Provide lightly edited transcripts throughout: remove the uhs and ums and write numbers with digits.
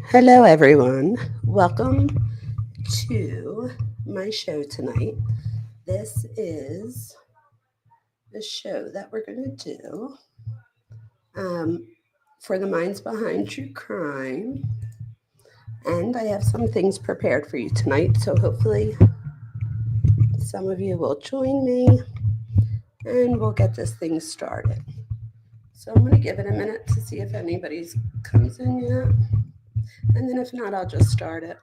Hello, everyone. Welcome to my show tonight. This is the show that we're going to do for the minds behind true crime. And I have some things prepared for you tonight, so hopefully some of you will join me and we'll get this thing started. So I'm going to give it a minute to see if anybody's comes in yet. And then if not, I'll just start it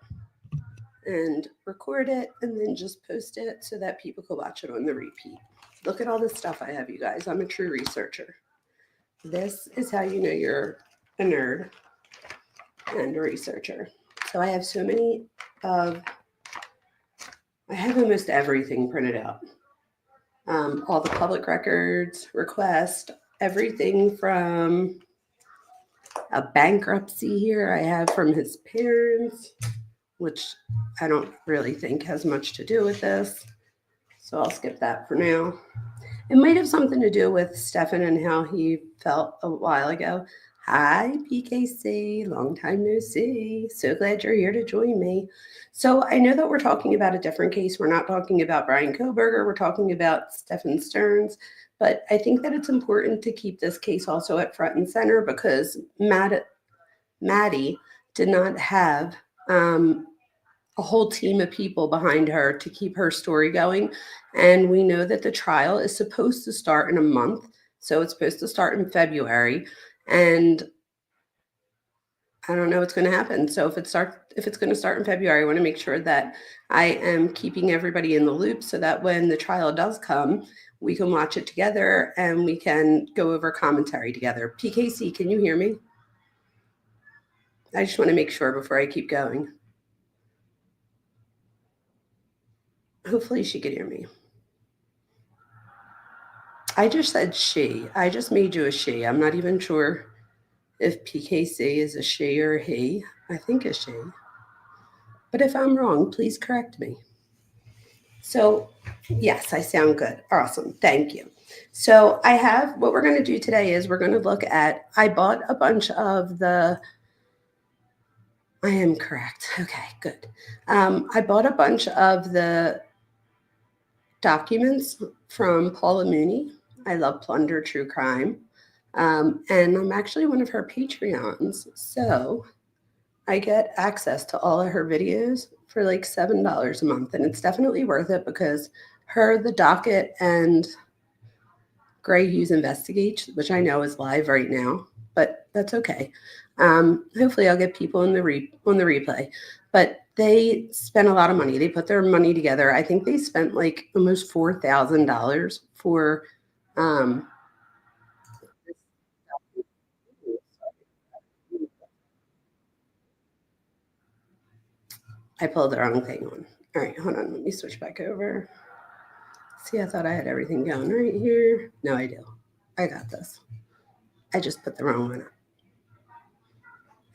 and record it and then just post it so that people can watch it on the repeat. Look at all the stuff I have, you guys. I'm a true researcher. This is how you know you're a nerd and a researcher. So I have so many I have almost everything printed out. All the public records, requests, everything from a bankruptcy here I have from his parents, which I don't really think has much to do with this. So I'll skip that for now. It might have something to do with Stephan and how he felt a while ago. Hi, PKC. Long time no see. So glad you're here to join me. So I know that we're talking about a different case. We're not talking about Brian Koberger. We're talking about Stephan Sterns. But I think that it's important to keep this case also at front and center because Maddie did not have a whole team of people behind her to keep her story going. And we know that the trial is supposed to start in a month. So it's supposed to start in February. And I don't know what's going to happen. So if it's going to start in February, I want to make sure that I am keeping everybody in the loop so that when the trial does come, we can watch it together and we can go over commentary together. PKC, can you hear me? I just want to make sure before I keep going. Hopefully she could hear me. I just said she. I just made you a she. I'm not even sure if PKC is a she or a he. I think a she. But if I'm wrong, please correct me. So, yes, I sound good. Awesome. Thank you. So I have, what we're going to do today is we're going to look at, I bought a bunch of the, I am correct. Okay, good. I bought a bunch of the documents from Paula Mooney. I love Plunder True Crime. And I'm actually one of her Patreons. So I get access to all of her videos for like $7 a month. And it's definitely worth it because her, The Docket, and Gray Hughes Investigates, which I know is live right now, but that's okay. Hopefully I'll get people on the replay. But they spent a lot of money. They put their money together. I think they spent like almost $4,000 for I pulled the wrong thing on. All right, hold on. Let me switch back over. See, I thought I had everything going right here. No, I do. I got this. I just put the wrong one on.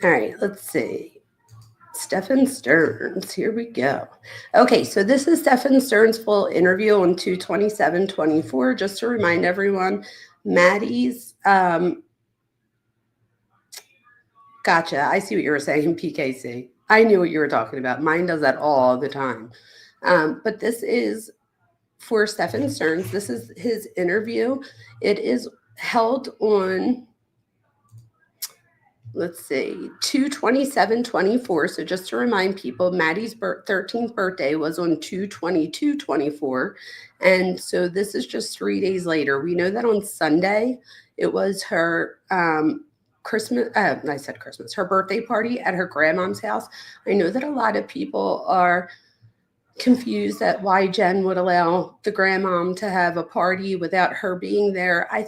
All right, let's see. Stephan Sterns. Here we go. Okay, so this is Stephan Sterns' full interview on 2/27/24. Just to remind everyone, Maddie's gotcha. I see what you were saying, PKC. I knew what you were talking about. Mine does that all the time. But this is for Stephan Sterns. This is his interview. It is held on, let's see, 2/27/24. So just to remind people, Maddie's 13th birthday was on 2/22/24. And so this is just 3 days later. We know that on Sunday, it was her Christmas, I said Christmas, her birthday party at her grandmom's house. I know that a lot of people are confused at why Jenn would allow the grandmom to have a party without her being there. I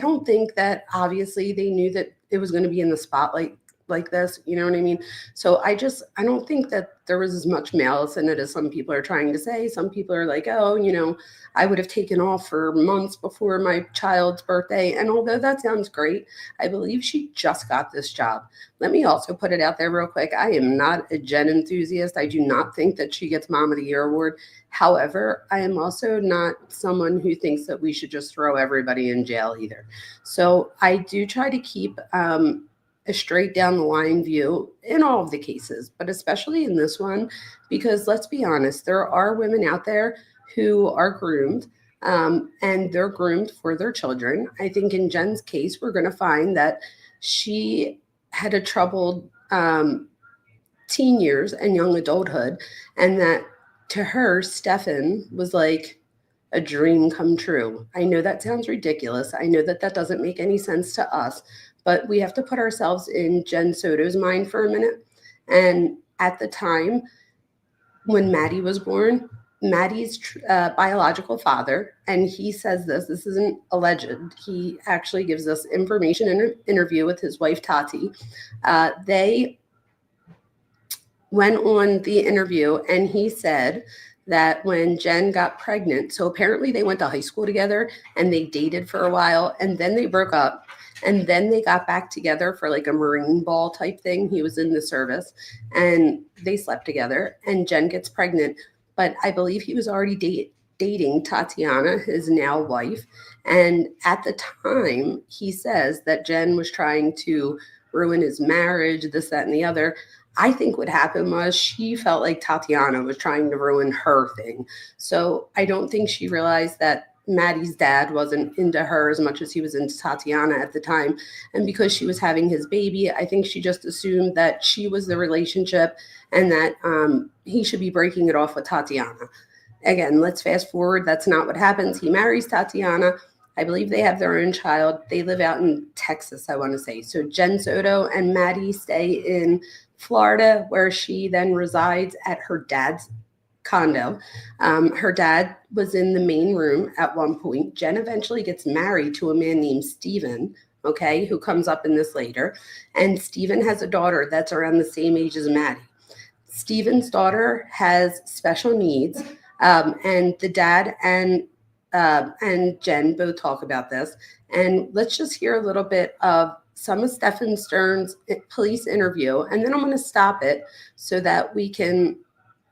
don't think that obviously they knew that it was going to be in the spotlight like this, you know what I mean? So I don't think that there was as much malice in it as some people are trying to say. Some people are like, oh, I would have taken off for months before my child's birthday. And although that sounds great, I believe she just got this job. Let me also put it out there real quick. I am not a Jenn enthusiast. I do not think that she gets Mom of the Year award. However, I am also not someone who thinks that we should just throw everybody in jail either. So I do try to keep a straight down the line view in all of the cases, but especially in this one, because let's be honest, there are women out there who are groomed, and they're groomed for their children. I think in Jenn's case, we're going to find that she had a troubled teen years and young adulthood, and that to her, Stephan was like a dream come true. I know that sounds ridiculous. I know that that doesn't make any sense to us, but we have to put ourselves in Jenn Soto's mind for a minute. And at the time when Maddie was born, Maddie's biological father, and he says this isn't alleged, he actually gives us information in an interview with his wife, Tati. They went on the interview and he said that when Jenn got pregnant, so apparently they went to high school together and they dated for a while and then they broke up and then they got back together for like a Marine Ball type thing. He was in the service and they slept together and Jenn gets pregnant. But I believe he was already dating Tatiana, his now wife. And at the time, he says that Jenn was trying to ruin his marriage, this, that, and the other. I think what happened was she felt like Tatiana was trying to ruin her thing. So I don't think she realized that Maddie's dad wasn't into her as much as he was into Tatiana at the time. And because she was having his baby, I think she just assumed that she was the relationship and that he should be breaking it off with Tatiana. Again, let's fast forward. That's not what happens. He marries Tatiana. I believe they have their own child. They live out in Texas, I want to say. So Jennsoto and Maddie stay in Florida, where she then resides at her dad's condo. Her dad was in the main room at one point. Jenn eventually gets married to a man named Stephan, okay, who comes up in this later. And Stephan has a daughter that's around the same age as Maddie. Stephan's daughter has special needs, and the dad and Jenn both talk about this. And let's just hear a little bit of some of Stephan Sterns' police interview, and then I'm going to stop it so that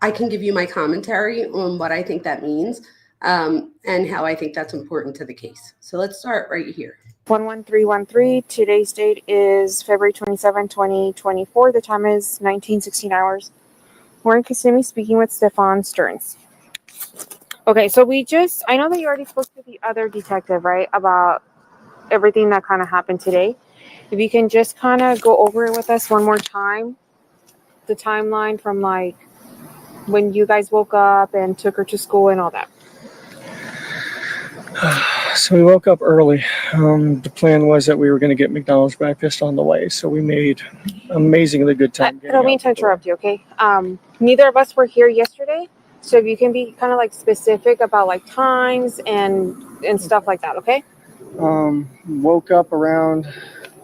I can give you my commentary on what I think that means, and how I think that's important to the case. So let's start right here. 11313. Today's date is February 27, 2024. The time is 19:16 hours. We're in Kissimmee speaking with Stephan Sterns. Okay, so I know that you already spoke to the other detective, right, about everything that kind of happened today. If you can just kind of go over it with us one more time, the timeline from like when you guys woke up and took her to school and all that. So we woke up early. The plan was that we were going to get McDonald's breakfast on the way. So we made amazingly good time. I don't mean to interrupt you, okay? Neither of us were here yesterday. So if you can be kind of like specific about like times and stuff like that, okay? Woke up around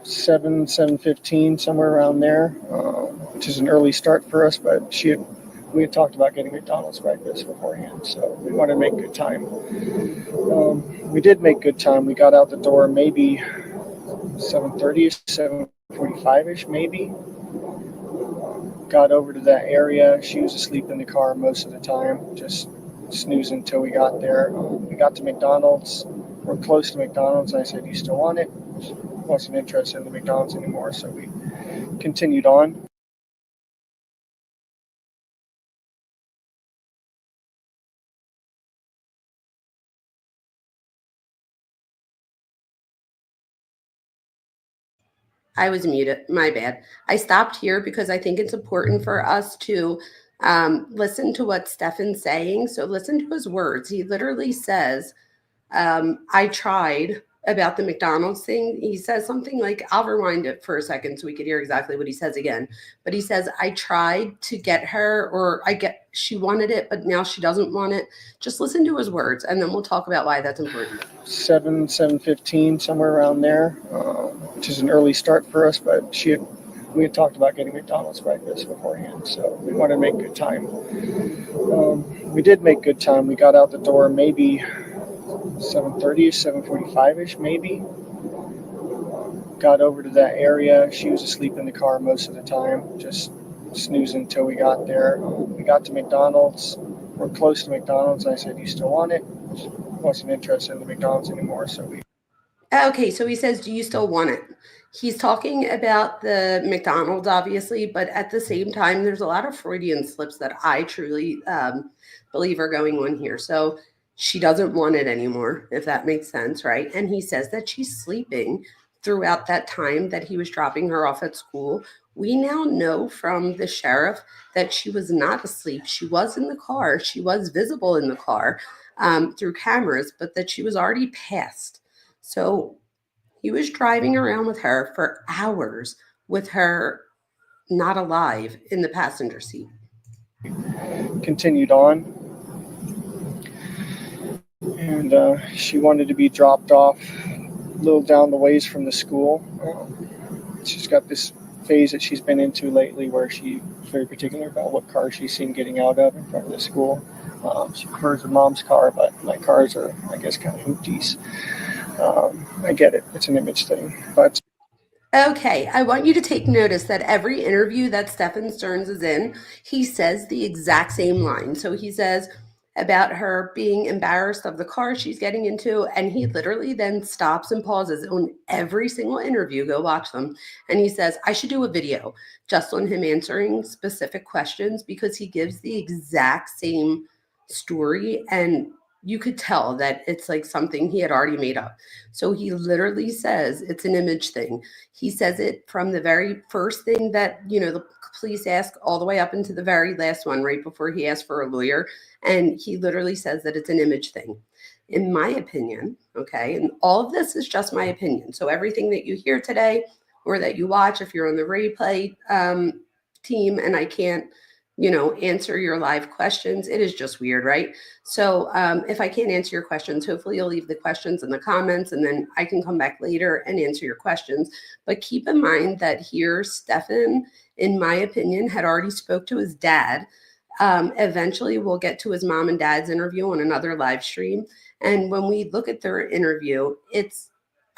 7:15, somewhere around there, which is an early start for us, but we had talked about getting McDonald's breakfast beforehand, so we wanted to make good time. We did make good time. We got out the door maybe 7:30ish, 7:45ish maybe. Got over to that area. She was asleep in the car most of the time, just snoozing until we got there. We got to McDonald's. We're close to McDonald's. I said, "You still want it?" She wasn't interested in the McDonald's anymore, so we continued on. I was muted. My bad. I stopped here because I think it's important for us to listen to what Stephan's saying. So listen to his words. He literally says, I tried about the McDonald's thing. He says something like, I'll rewind it for a second so we could hear exactly what he says again. But he says, I tried to get her, or she wanted it, but now she doesn't want it. Just listen to his words, and then we'll talk about why that's important. 7:15, somewhere around there, which is an early start for us, but we had talked about getting McDonald's breakfast beforehand, so we wanted to make good time. We did make good time. We got out the door maybe 7:30ish, 7:45ish, maybe. Got over to that area. She was asleep in the car most of the time, just snoozing until we got there. We got to McDonald's. We're close to McDonald's. I said, "You still want it?" She wasn't interested in the McDonald's anymore, so we. Okay, so he says, do you still want it? He's talking about the McDonald's, obviously, but at the same time, there's a lot of Freudian slips that I truly believe are going on here. So she doesn't want it anymore, if that makes sense, right? And he says that she's sleeping throughout that time that he was dropping her off at school. We now know from the sheriff that she was not asleep. She was in the car. She was visible in the car through cameras, but that she was already passed. So he was driving around with her for hours with her not alive in the passenger seat. Continued on. And she wanted to be dropped off a little down the ways from the school. She's got this phase that she's been into lately where she's very particular about what car she's seen getting out of in front of the school. She prefers her mom's car, but my cars are, I guess, kind of hoopties. I get it. It's an image thing. But okay, I want you to take notice that every interview that Stephan Sterns is in, he says the exact same line. So he says about her being embarrassed of the car she's getting into, and he literally then stops and pauses on every single interview. Go watch them. And he says, I should do a video just on him answering specific questions, because he gives the exact same story, and you could tell that it's like something he had already made up. So he literally says it's an image thing. He says it from the very first thing that, the police ask all the way up into the very last one, right before he asks for a lawyer. And he literally says that it's an image thing. In my opinion, okay, and all of this is just my opinion. So everything that you hear today or that you watch, if you're on the replay team and I can't, answer your live questions, it is just weird, right? So if I can't answer your questions, hopefully you'll leave the questions in the comments and then I can come back later and answer your questions. But keep in mind that here, Stephan, in my opinion, had already spoke to his dad. Eventually we'll get to his mom and dad's interview on another live stream. And when we look at their interview, it's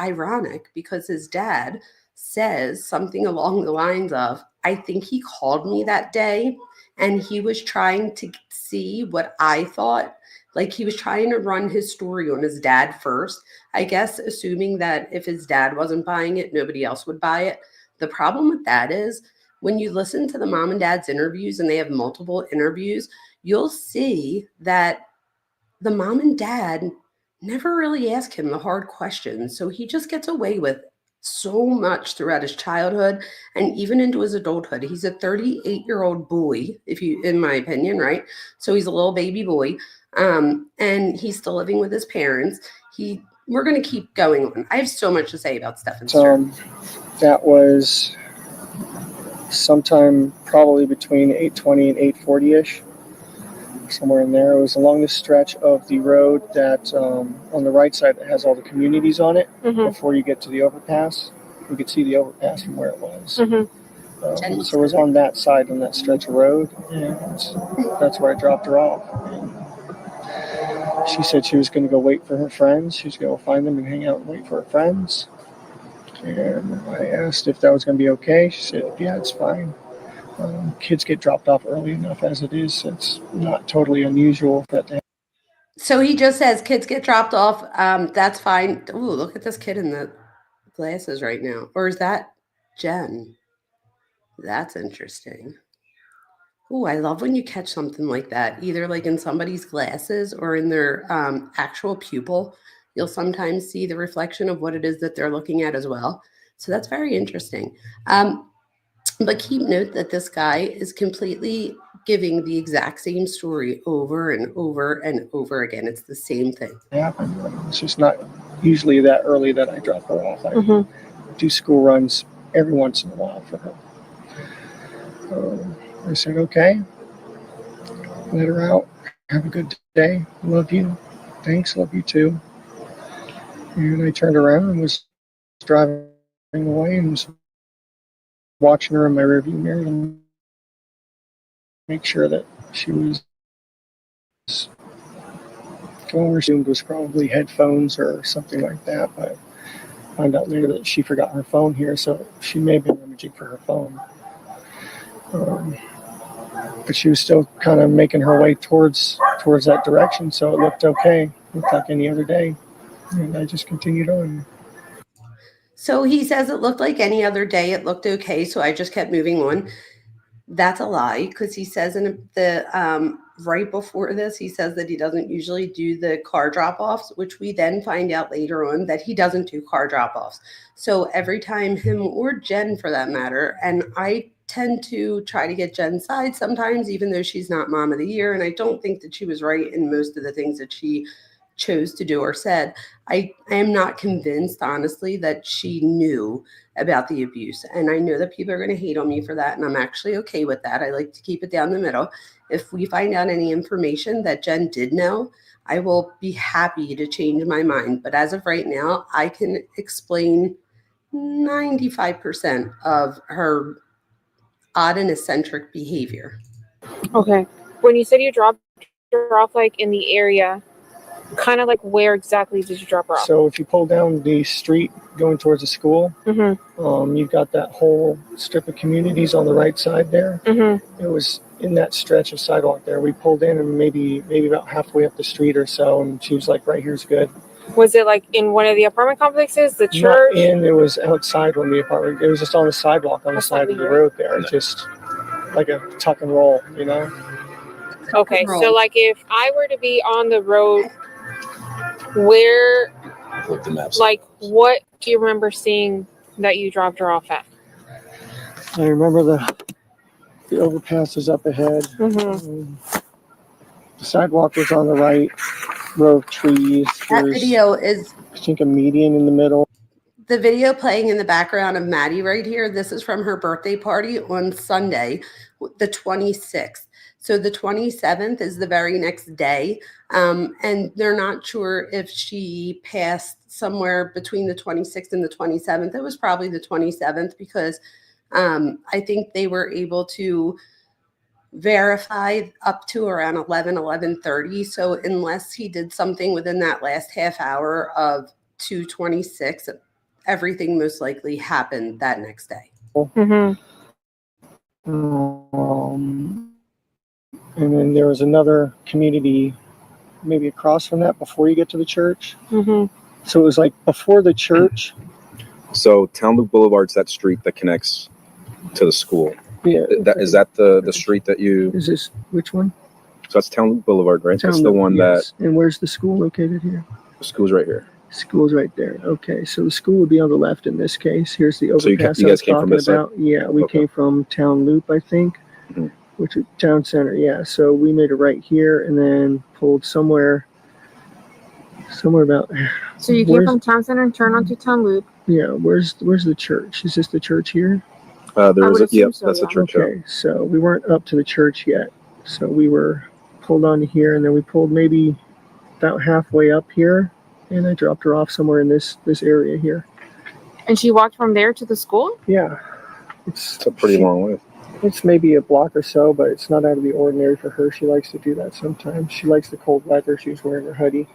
ironic because his dad says something along the lines of, I think he called me that day and he was trying to see what I thought. Like he was trying to run his story on his dad first, I guess, assuming that if his dad wasn't buying it, nobody else would buy it. The problem with that is when you listen to the mom and dad's interviews, and they have multiple interviews, you'll see that the mom and dad never really ask him the hard questions. So he just gets away with so much throughout his childhood and even into his adulthood. He's a 38-year-old boy, in my opinion, right? So he's a little baby boy, and he's still living with his parents. We're going to keep going on. I have so much to say about Stephan Sterns. That was sometime probably between 8:20 and 8:40ish. Somewhere in there. It was along the stretch of the road that on the right side that has all the communities on it. Mm-hmm. Before you get to the overpass. You could see the overpass from where it was. Mm-hmm. So it was on that side, on that stretch of road, and that's where I dropped her off. And she said she was going to go wait for her friends. She was going to find them and hang out and wait for her friends. And I asked if that was going to be okay. She said, yeah, it's fine. Kids get dropped off early enough as it is. It's not totally unusual for that to happen. So he just says kids get dropped off. That's fine. Ooh, look at this kid in the glasses right now. Or is that Jenn? That's interesting. Ooh, I love when you catch something like that, either like in somebody's glasses or in their actual pupil. You'll sometimes see the reflection of what it is that they're looking at as well. So that's very interesting. But keep note that this guy is completely giving the exact same story over and over and over again. It's the same thing. Yeah, it's just not usually that early that I drop her off. I do school runs every once in a while for her. I said, okay, let her out. Have a good day. Love you. Thanks. Love you too. And I turned around and was driving away and was watching her in my rearview mirror to make sure that she was going where she was, probably headphones or something like that. But I found out later that she forgot her phone here, so she may have been rummaging for her phone. But she was still kind of making her way towards that direction, so it looked okay. It looked like any other day. And I just continued on. So he says it looked like any other day. It looked okay, so I just kept moving on. That's a lie, because he says in the right before this, he says that he doesn't usually do the car drop-offs, which we then find out later on that he doesn't do car drop-offs. So every time him or Jen, for that matter, and I tend to try to get Jen's side sometimes, even though she's not mom of the year, and I don't think that she was right in most of the things that she chose to do or said. I am not convinced, honestly, that she knew about the abuse. And I know that people are going to hate on me for that, and I'm actually okay with that. I like to keep it down the middle. If we find out any information that Jen did know, I will be happy to change my mind. But as of right now, I can explain 95% of her odd and eccentric behavior. Okay. When you said you dropped her off, like in the area, kind of like where exactly did you drop her off? So if you pull down the street going towards the school, you've got that whole strip of communities on the right side there. It was in that stretch of sidewalk there. We pulled in and maybe about halfway up the street or so, and she was like, right here's good. Was it like in one of the apartment complexes, the church? Not in, it was outside one of the apartment. It was just on the sidewalk on the side of the road there. Just like a tuck and roll, you know? Okay, so like if I were to be on the road, where, like, what do you remember seeing that you dropped her off at? I remember the overpass was up ahead. The sidewalk was on the right, row of trees. That video is, I think, a median in the middle. the video playing in the background of Maddie right here. This is from her birthday party on Sunday, the 26th. So the 27th is the very next day. And they're not sure if she passed somewhere between the 26th and the 27th. It was probably the 27th, because I think they were able to verify up to around 11:30. So unless he did something within that last half hour of 2:26, everything most likely happened that next day. And then there was another community maybe across from that before you get to the church. So it was like before the church. So Town Loop Boulevard's that street that connects to the school. Yeah. Is that the street that you... Is this, which one? So that's Town Loop Boulevard, right? That's the one that... And where's the school located here? The school's right here. School's right there. Okay, so the school would be on the left in this case. Here's the overpass you guys came from this about. Yeah, we came from Town Loop, I think, which is Town Center. Yeah, so we made a right here and then pulled somewhere about. So you came from Town Center and turned onto Town Loop. Yeah, where's the church? Is this the church here? There is that's the church. Okay, so we weren't up to the church yet. So we were pulled onto here, and then we pulled maybe about halfway up here. And I dropped her off somewhere in this area here. And she walked from there to the school? Yeah. It's a pretty long way. It's maybe a block or so, but it's not out of the ordinary for her. She likes to do that sometimes. She likes the cold weather. She was wearing her hoodie.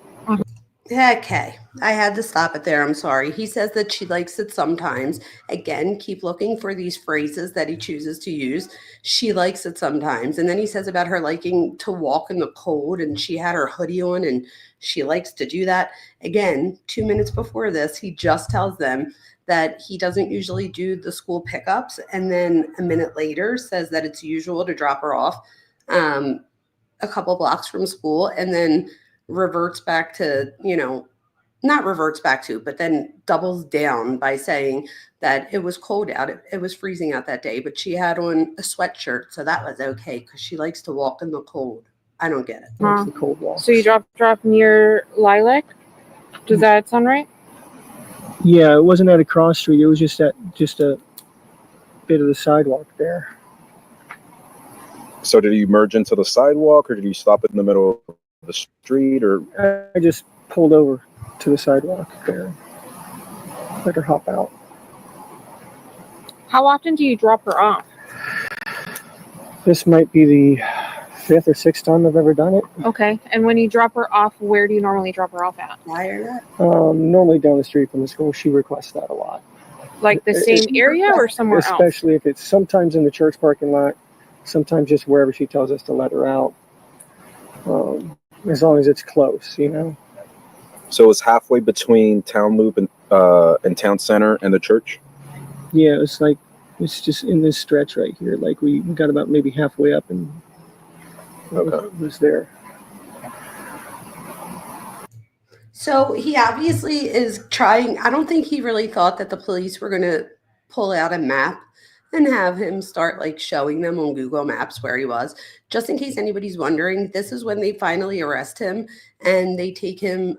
Okay, I had to stop it there. I'm sorry. He says that she likes it sometimes. Again, keep looking for these phrases that he chooses to use. She likes it sometimes. And then he says about her liking to walk in the cold, and she had her hoodie on and she likes to do that. Again, 2 minutes before this, he just tells them that he doesn't usually do the school pickups. And then a minute later says that it's usual to drop her off a couple blocks from school, and then reverts back to, not reverts back to, but then doubles down by saying that it was cold out. It was freezing out that day, but she had on a sweatshirt. So that was okay, because she likes to walk in the cold. I don't get it. It's the cold walk. So you dropped her off near Lilac? Does that sound right? Yeah, it wasn't at a cross street. It was just a bit of the sidewalk there. So did you merge into the sidewalk, or did you stop in the middle of the street, or? I just pulled over to the sidewalk there. Let her hop out. How often do you drop her off? This might be the 5th or 6th time I've ever done it. Okay. And when you drop her off, where do you normally drop her off at? Why or not? Normally down the street from the school. She requests that a lot. Like the same area or somewhere else? Especially if it's sometimes in the church parking lot, sometimes just wherever she tells us to let her out. As long as it's close, you know. So it's halfway between Town Loop and Town Center and the church? Yeah, it's just in this stretch right here. Like we got about maybe halfway up and it was there. So he obviously is trying. I don't think he really thought that the police were going to pull out a map and have him start like showing them on Google Maps where he was. Just in case anybody's wondering, this is when they finally arrest him and they take him.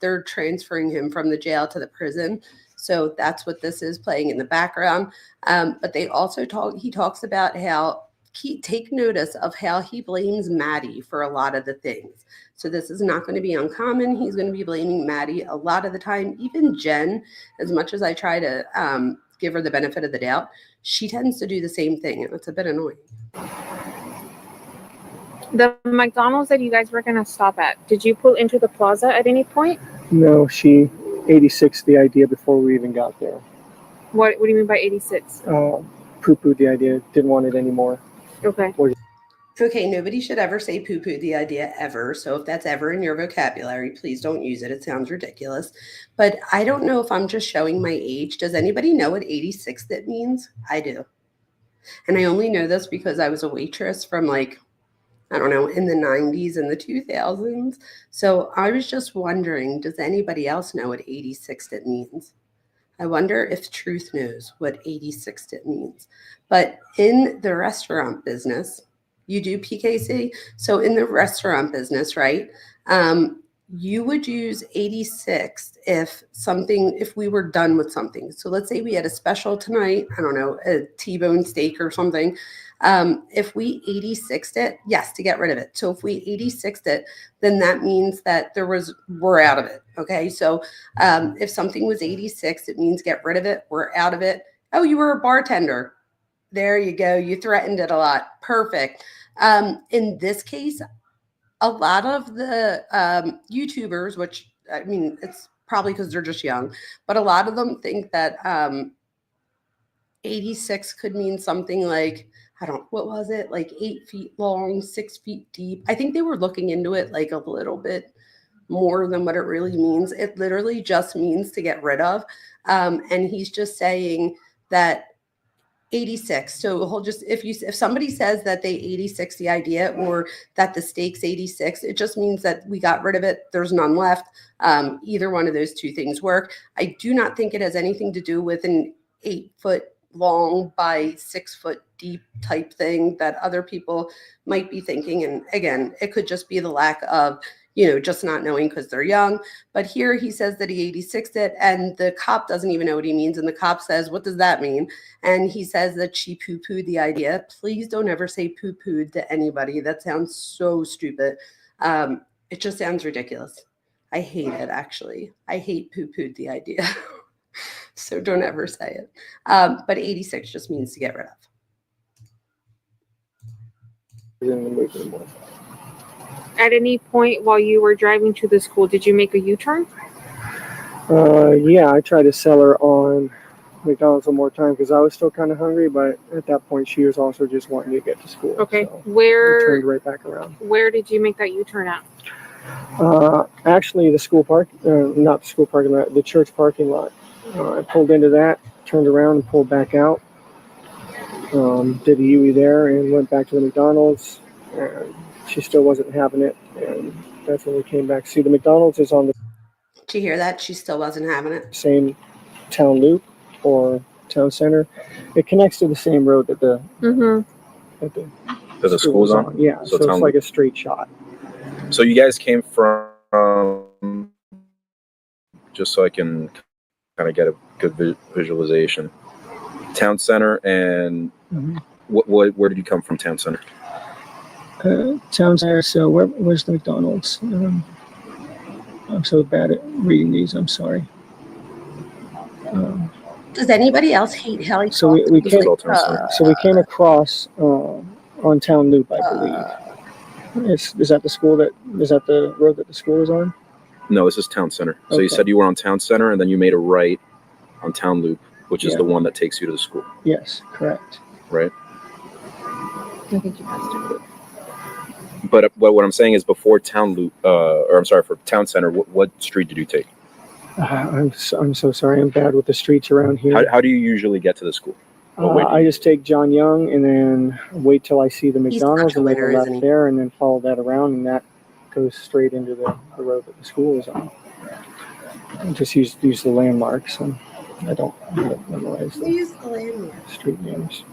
They're transferring him from the jail to the prison. So that's what this is playing in the background. But they also he talks about how take notice of how he blames Maddie for a lot of the things. So this is not going to be uncommon. He's going to be blaming Maddie a lot of the time. Even Jenn, as much as I try to give her the benefit of the doubt, she tends to do the same thing. And it's a bit annoying. The McDonald's that you guys were going to stop at, did you pull into the plaza at any point? No, she 86 the idea before we even got there. What do you mean by 86? Poo-pooed the idea. Didn't want it anymore. Okay. Okay, nobody should ever say poo-poo the idea ever. So if that's ever in your vocabulary, please don't use it. It sounds ridiculous. But I don't know if I'm just showing my age. Does anybody know what 86th it means? I do. And I only know this because I was a waitress from like, I don't know, in the 90s and the 2000s. So I was just wondering, does anybody else know what 86th it means? I wonder if Truth knows what 86th it means. But in the restaurant business, you do PKC. So in the restaurant business, right? You would use 86th if we were done with something. So let's say we had a special tonight, I don't know, a T-bone steak or something. If we 86'd it, yes, to get rid of it. So if we 86'd it, then that means that we're out of it. Okay. So if something was 86, it means get rid of it. We're out of it. Oh, you were a bartender. There you go. You threatened it a lot. Perfect. In this case, a lot of the YouTubers, which I mean, it's probably because they're just young, but a lot of them think that 86 could mean something like, what was it? Like 8 feet long, 6 feet deep. I think they were looking into it like a little bit more than what it really means. It literally just means to get rid of. And he's just saying that 86. So he'll just, if somebody says that they 86 the idea or that the steak's 86, it just means that we got rid of it. There's none left. Either one of those two things work. I do not think it has anything to do with an 8 foot long by 6 foot deep type thing that other people might be thinking. And again, it could just be the lack of, just not knowing because they're young. But here he says that he 86'd it and the cop doesn't even know what he means. And the cop says, what does that mean? And he says that she poo-pooed the idea. Please don't ever say poo-pooed to anybody. That sounds so stupid. It just sounds ridiculous. I hate it, actually. I hate poo-pooed the idea. So don't ever say it. But 86 just means to get rid of. At any point while you were driving to the school, did you make a U-turn? Yeah, I tried to sell her on McDonald's one more time because I was still kind of hungry, but at that point she was also just wanting to get to school. Okay, so where I turned right back around. Where did you make that U-turn at? Actually, the school not the school parking lot, the church parking lot. I pulled into that, turned around and pulled back out. Did a UE there and went back to the McDonald's. And she still wasn't having it, and that's when we came back. See, the McDonald's is on the Did you hear that? She still wasn't having it. Same town loop or town center. It connects to the same road that the school's on. Yeah, so it's like a straight shot. So you guys came from, just so I can kind of get a good visualization. Town center, and where did you come from? Town center. Town center. So where's the McDonald's? I'm so bad at reading these. I'm sorry. Does anybody else hate how he So we talks? came. Like, So we came across on Town Loop, I believe. Is that the school is that the road that the school is on? No, this is Town Center. So Okay. you said you were on Town Center, and then you made a right on Town Loop, which is the one that takes you to the school. Yes, correct. Right. I think you passed it. But what I'm saying is, before Town Loop, or I'm sorry, for Town Center, what street did you take? I'm so sorry. I'm bad with the streets around here. How do you usually get to the school? I just take John Young and then wait till I see the McDonald's and make a winner, left isn't he? there, and then follow that around, and that goes straight into the road that the school is on. I just use the landmarks, and I don't memorize Who used the landmark? street names.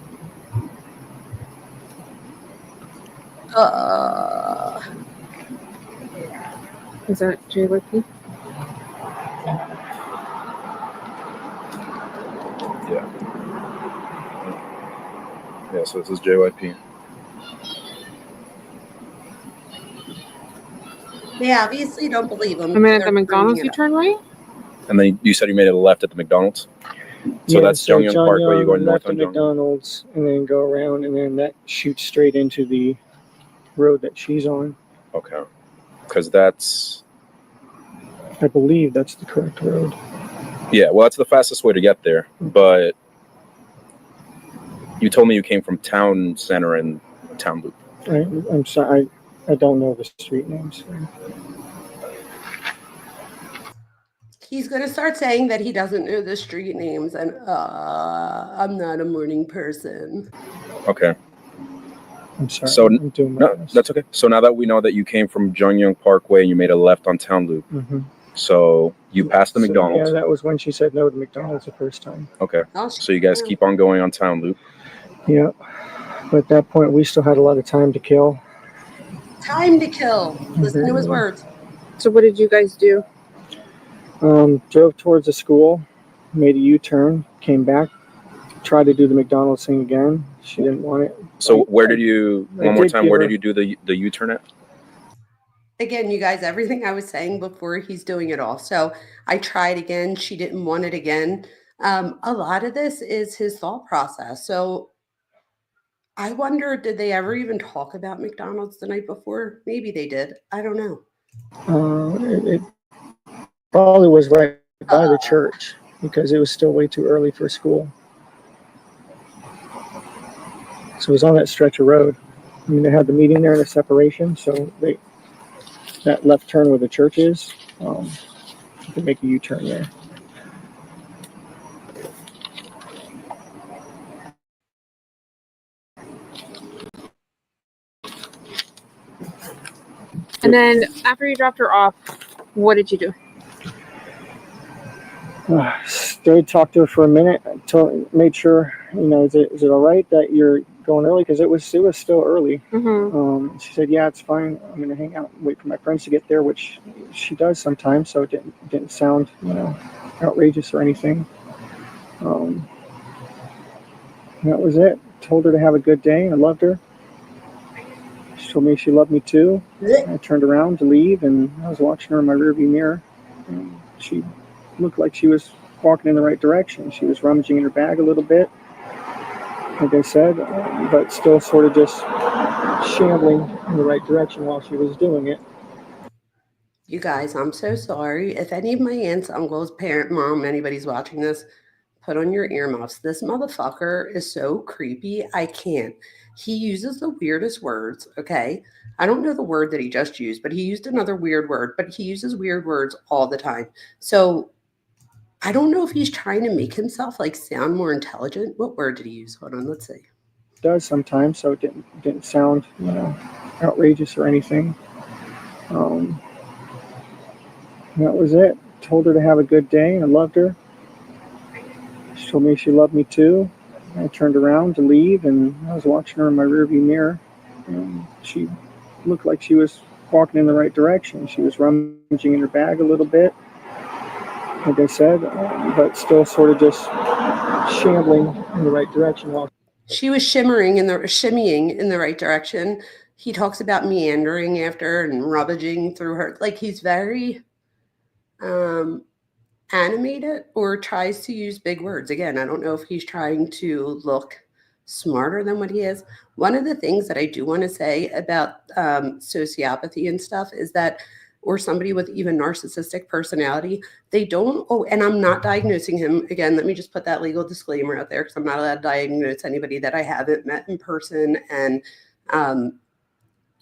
Is that JYP? Yeah, so this is JYP. They obviously don't believe him. I mean, at They're the McDonald's, bringing you it turn right? And then you said you made a left at the McDonald's? So that's John Young Parkway, you're going north on John McDonald's, and then go around, and then that shoots straight into the road that she's on. Okay. Because that's... I believe that's the correct road. Yeah, well, that's the fastest way to get there. But you told me you came from Town Center and Town Loop. I'm sorry, I don't know the street names. He's going to start saying that he doesn't know the street names, and I'm not a morning person. Okay. I'm sorry. So I'm doing my best. that's okay. So now that we know that you came from John Young Parkway and you made a left on Town Loop, so you passed the McDonald's. Yeah, that was when she said no to McDonald's the first time. Okay. So you guys keep on going on Town Loop. Yeah. But at that point, we still had a lot of time to kill. Time to kill. Listen to his words. So what did you guys do? Drove towards the school, made a U-turn, came back, tried to do the McDonald's thing again. She didn't want it. So where did you do the U-turn at? Again, you guys, everything I was saying before, he's doing it all. So I tried again. She didn't want it again. A lot of this is his thought process. So I wonder, did they ever even talk about McDonald's the night before? Maybe they did. I don't know. It probably was right by the church because it was still way too early for school. So it was on that stretch of road. I mean, they had the meeting there in a separation, so that left turn where the church is, you can make a U-turn there. And then after you dropped her off, what did you do? Stayed, talked to her for a minute, made sure, is it all right that you're going early? Because it was still early. She said, yeah, it's fine. I'm going to hang out and wait for my friends to get there, which she does sometimes, so it didn't sound, outrageous or anything. That was it. Told her to have a good day. I loved her. She told me she loved me too. I turned around to leave, and I was watching her in my rearview mirror. And she looked like she was walking in the right direction. She was rummaging in her bag a little bit, like I said, but still sort of just shambling in the right direction while she was doing it. You guys, I'm so sorry. If any of my aunts, uncles, parent, mom, anybody's watching this, put on your earmuffs. This motherfucker is so creepy. I can't. He uses the weirdest words, okay? I don't know the word that he just used, but he used another weird word, but he uses weird words all the time. So I don't know if he's trying to make himself sound more intelligent. What word did he use? Hold on, let's see. Does sometimes, so it didn't sound, outrageous or anything. That was it. Told her to have a good day. I loved her. She told me she loved me too. I turned around to leave, and I was watching her in my rearview mirror. And she looked like she was walking in the right direction. She was rummaging in her bag a little bit, like I said, but still sort of just shambling in the right direction. While She was shimmying in the right direction. He talks about meandering after and rummaging through her. Like he's very um animated or tries to use big words. Again, I don't know if he's trying to look smarter than what he is. One of the things that I do want to say about sociopathy and stuff is that, or somebody with even narcissistic personality, they don't, oh, and I'm not diagnosing him. Again, let me just put that legal disclaimer out there because I'm not allowed to diagnose anybody that I haven't met in person and um,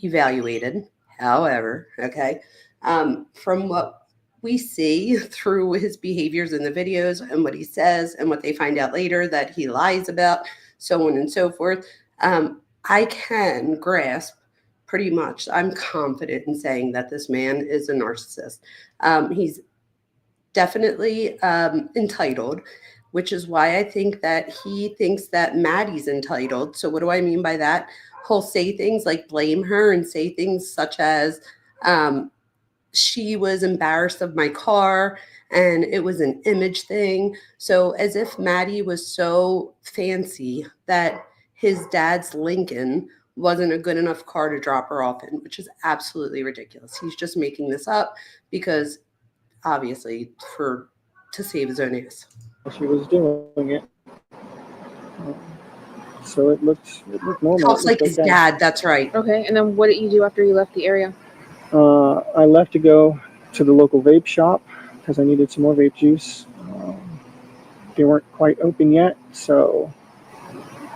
evaluated. However, okay, from what we see through his behaviors in the videos and what he says and what they find out later that he lies about, so on and so forth, I can grasp pretty much. I'm confident in saying that this man is a narcissist. He's definitely entitled, which is why I think that he thinks that Maddie's entitled. So, what do I mean by that? He'll say things like blame her and say things such as, she was embarrassed of my car and it was an image thing. So, as if Maddie was so fancy that his dad's Lincoln wasn't a good enough car to drop her off in, which is absolutely ridiculous. He's just making this up because obviously to save his own ass. she was doing it, so it looked normal. Talks like his dad. That's right. Okay, and then what did you do after you left the area? I left to go to the local vape shop because I needed some more vape juice. They weren't quite open yet, so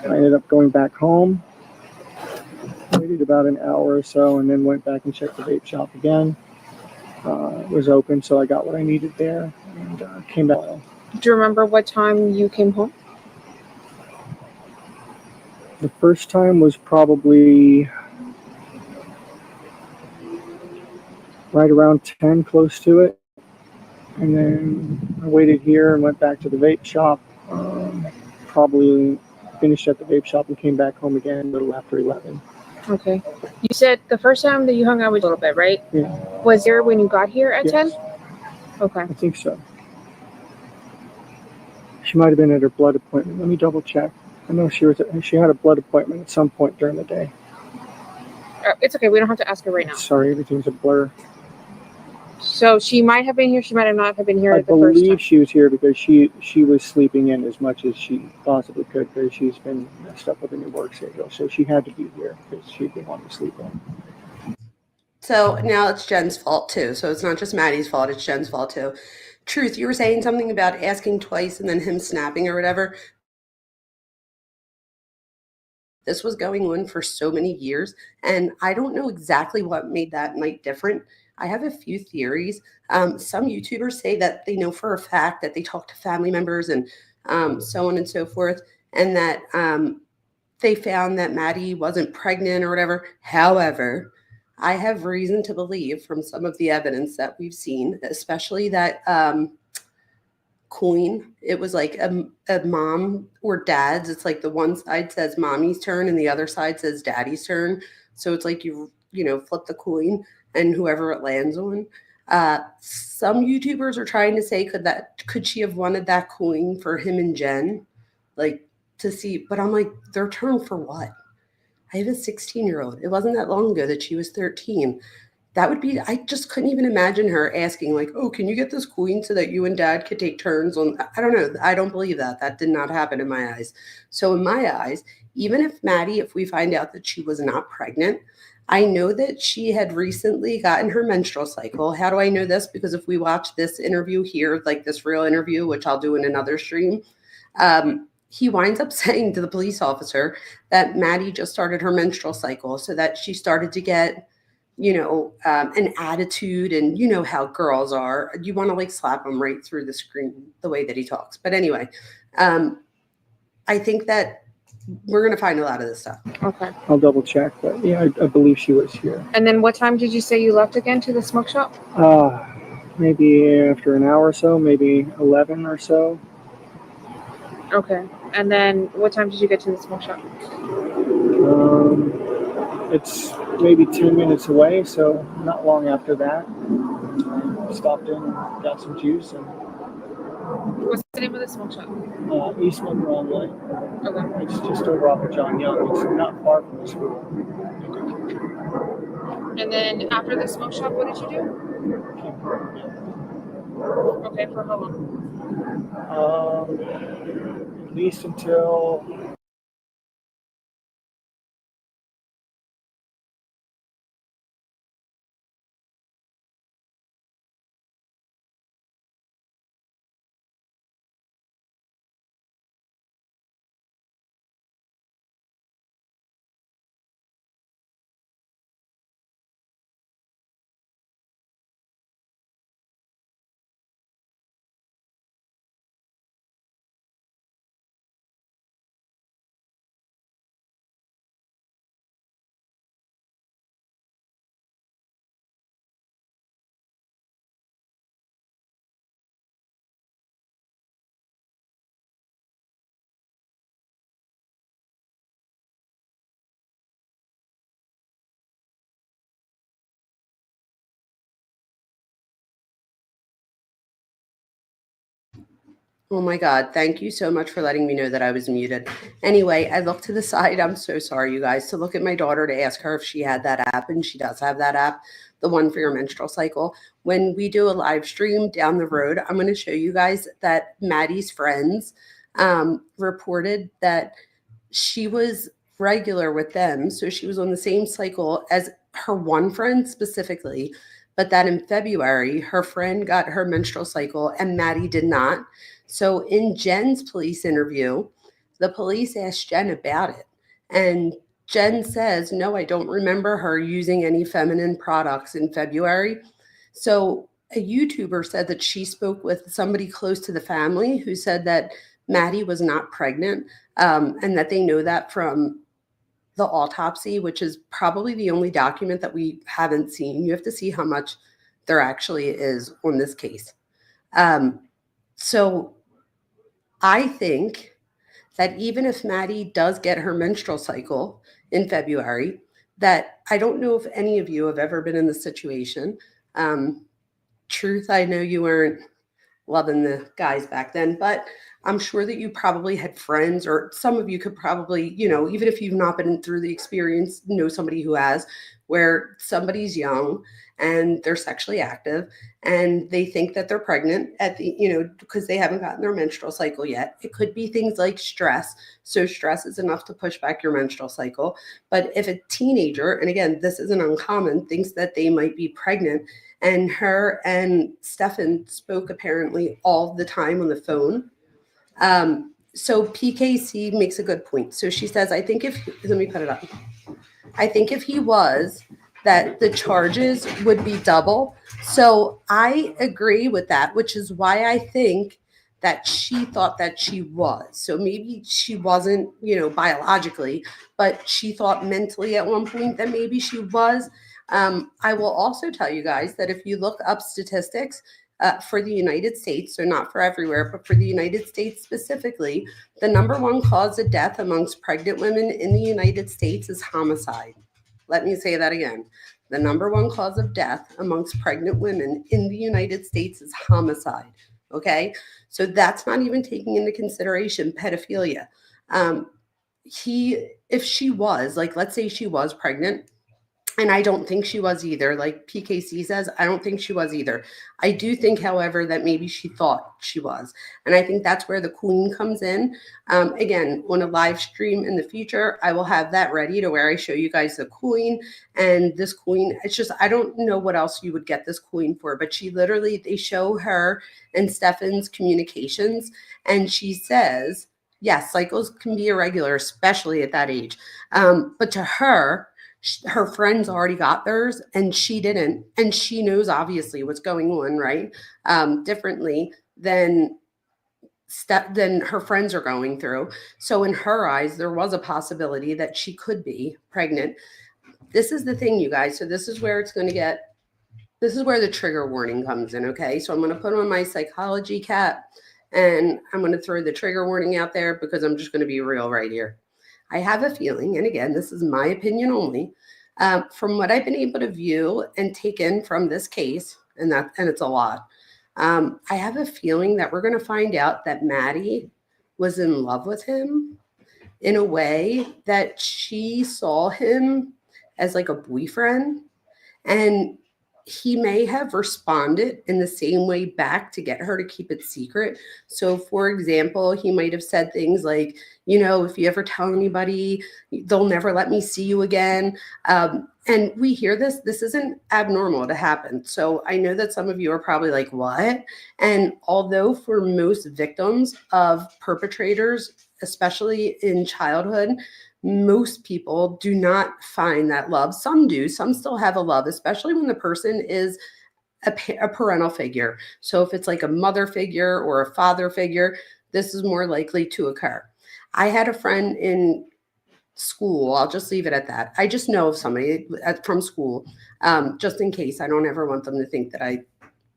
I ended up going back home. Waited about an hour or so, and then went back and checked the vape shop again. It was open, so I got what I needed there and came back. Do you remember what time you came home? The first time was probably right around 10, close to it. And then I waited here and went back to the vape shop. Probably finished at the vape shop and came back home again a little after 11. Okay. You said the first time that you hung out was a little bit, right? Yeah. Was there when you got here at Yes. 10? Okay. I think so. She might have been at her blood appointment. Let me double check. I know she had a blood appointment at some point during the day. It's okay. We don't have to ask her right now. Sorry, everything's a blur. So she might have been here. She might have not have been here I at the first time. believe she was here because she was sleeping in as much as she possibly could because she's been messed up with a new work schedule. So she had to be here because she didn't want to sleep in. So now it's Jenn's fault too. So it's not just Maddie's fault, it's Jenn's fault too. Truth, you were saying something about asking twice and then him snapping or whatever. This was going on for so many years, and I don't know exactly what made that night different. I have a few theories. Some YouTubers say that they know for a fact that they talk to family members and so on and so forth, and that they found that Maddie wasn't pregnant or whatever. However, I have reason to believe from some of the evidence that we've seen, especially that coin, it was like a mom or dad's. It's like the one side says mommy's turn and the other side says daddy's turn. So it's like you flip the coin and whoever it lands on. Some YouTubers are trying to say could she have wanted that coin for him and Jenn, like to see? But I'm like, their turn for what? I have a 16-year-old. It wasn't that long ago that she was 13. That would be, I just couldn't even imagine her asking like, oh, can you get this coin so that you and dad could take turns on, I don't know. I don't believe that. That did not happen in my eyes. So in my eyes, even if we find out that she was not pregnant, I know that she had recently gotten her menstrual cycle. How do I know this? Because if we watch this interview here, like this real interview, which I'll do in another stream, he winds up saying to the police officer that Maddie just started her menstrual cycle, so that she started to get an attitude, and you know how girls are. You want to like slap them right through the screen the way that he talks. But anyway, I think that we're going to find a lot of this stuff. Okay. I'll double check, but yeah, I believe she was here. And then what time did you say you left again to the smoke shop? Maybe after an hour or so, maybe 11 or so. Okay. And then what time did you get to the smoke shop? It's maybe 10 minutes away, so not long after that. Stopped in and got some juice and What's the name of the smoke shop? East Monroe Way. Okay. It's just over off of John Young. It's not far from the school. And then after the smoke shop, what did you do? Okay, for how long? At least until Oh my God. Thank you so much for letting me know that I was muted. Anyway, I looked to the side. I'm so sorry, you guys, to look at my daughter to ask her if she had that app, and she does have that app, the one for your menstrual cycle. When we do a live stream down the road, I'm going to show you guys that Maddie's friends reported that she was regular with them. So she was on the same cycle as her one friend specifically, but that in February, her friend got her menstrual cycle and Maddie did not. So in Jenn's police interview, the police asked Jenn about it. And Jenn says, no, I don't remember her using any feminine products in February. So a YouTuber said that she spoke with somebody close to the family who said that Maddie was not pregnant, and that they know that from the autopsy, which is probably the only document that we haven't seen. You have to see how much there actually is on this case. So I think that even if Maddie does get her menstrual cycle in February, that I don't know if any of you have ever been in this situation. Truth, I know you weren't loving the guys back then, but I'm sure that you probably had friends, or some of you could probably, even if you've not been through the experience, know somebody who has, where somebody's young and they're sexually active and they think that they're pregnant because they haven't gotten their menstrual cycle yet. It could be things like stress. So stress is enough to push back your menstrual cycle. But if a teenager, and again, this isn't uncommon, thinks that they might be pregnant, and her and Stephan spoke apparently all the time on the phone. So PKC makes a good point. So she says, let me put it up. I think if he was, that the charges would be double. So I agree with that, which is why I think that she thought that she was. So maybe she wasn't, biologically, but she thought mentally at one point that maybe she was. I will also tell you guys that if you look up statistics for the United States, so not for everywhere, but for the United States specifically, the number one cause of death amongst pregnant women in the United States is homicide. Let me say that again. The number one cause of death amongst pregnant women in the United States is homicide. Okay? So that's not even taking into consideration pedophilia. If she was, let's say she was pregnant, and I don't think she was either. Like PKC says, I don't think she was either. I do think, however, that maybe she thought she was. And I think that's where the queen comes in. Again, on a live stream in the future, I will have that ready to where I show you guys the queen. And this queen, it's just, I don't know what else you would get this queen for, but they show her and Stephan's communications. And she says, yes, cycles can be irregular, especially at that age. But to her friends already got theirs and she didn't, and she knows obviously what's going on, right? Differently than her friends are going through. So in her eyes, there was a possibility that she could be pregnant. This is the thing, you guys. So this is where the trigger warning comes in. Okay, so I'm going to put on my psychology cap and I'm going to throw the trigger warning out there because I'm just going to be real right here. I have a feeling, and again, this is my opinion only, from what I've been able to view and take in from this case, and it's a lot. I have a feeling that we're going to find out that Maddie was in love with him in a way that she saw him as like a boyfriend, and he may have responded in the same way back to get her to keep it secret. So, for example, he might have said things like, if you ever tell anybody, they'll never let me see you again. And we hear this isn't abnormal to happen. So I know that some of you are probably like, what? And although for most victims of perpetrators, especially in childhood, most people do not find that love. Some do. Some still have a love, especially when the person is a parental figure. So if it's like a mother figure or a father figure, this is more likely to occur. I had a friend in school. I'll just leave it at that. I just know of somebody from school, just in case. I don't ever want them to think that I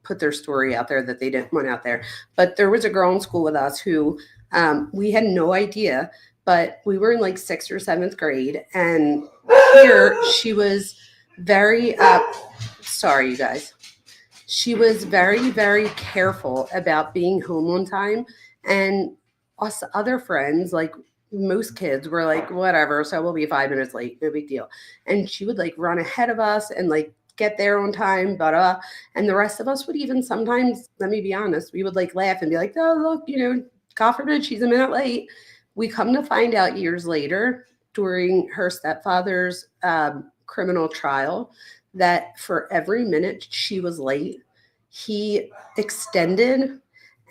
put their story out there that they didn't want out there. But there was a girl in school with us who we had no idea, but we were in like 6th or 7th grade. And here she was very, sorry, you guys. She was very, very careful about being home on time. And us other friends, like most kids, were like, whatever. So we'll be 5 minutes late. No big deal. And she would like run ahead of us and like get there on time, and the rest of us would even sometimes, let me be honest, we would like laugh and be like, oh, look, God forbid she's a minute late. We come to find out years later during her stepfather's criminal trial that for every minute she was late, he extended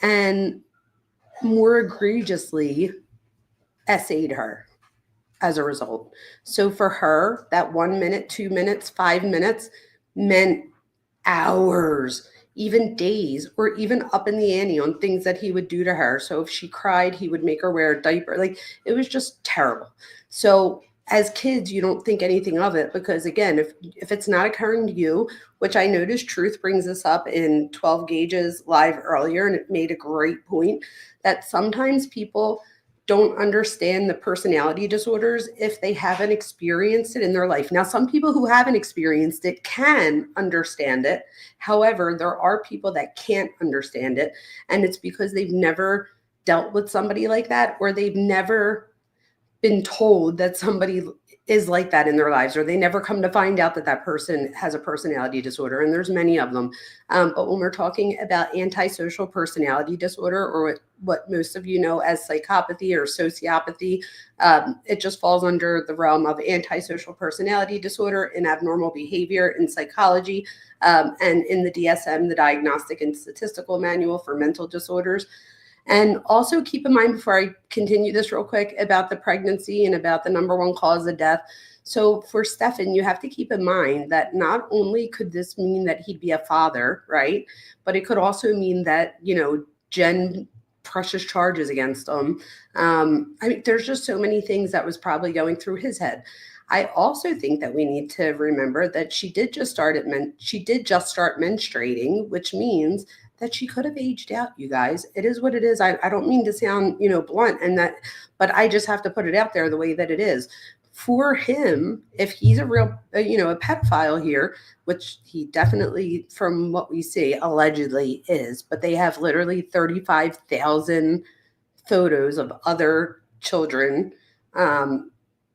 and more egregiously essayed her as a result. So for her, that 1 minute, 2 minutes, 5 minutes meant hours, even days, or even up in the ante on things that he would do to her. So if she cried, he would make her wear a diaper. Like, it was just terrible. So as kids, you don't think anything of it because, again, if it's not occurring to you, which I noticed Truth brings this up in 12 Gauges live earlier, and it made a great point, that sometimes people don't understand the personality disorders if they haven't experienced it in their life. Now, some people who haven't experienced it can understand it. However, there are people that can't understand it, and it's because they've never dealt with somebody like that, or they've never been told that somebody is like that in their lives, or they never come to find out that that person has a personality disorder, and there's many of them. But when we're talking about antisocial personality disorder, or what most of you know as psychopathy or sociopathy, it just falls under the realm of antisocial personality disorder and abnormal behavior in psychology, and in the DSM, the Diagnostic and Statistical Manual for Mental Disorders. And also keep in mind, before I continue this real quick, about the pregnancy and about the number one cause of death. So for Stephan, you have to keep in mind that not only could this mean that he'd be a father, right? But it could also mean that, Jenn presses charges against him. I mean, there's just so many things that was probably going through his head. I also think that we need to remember that she did just start menstruating, which means that she could have aged out, you guys. It is what it is. I don't mean to sound, blunt, but I just have to put it out there the way that it is. For him, if he's a real, a pedophile here, which he definitely, from what we see, allegedly is, but they have literally 35,000 photos of other children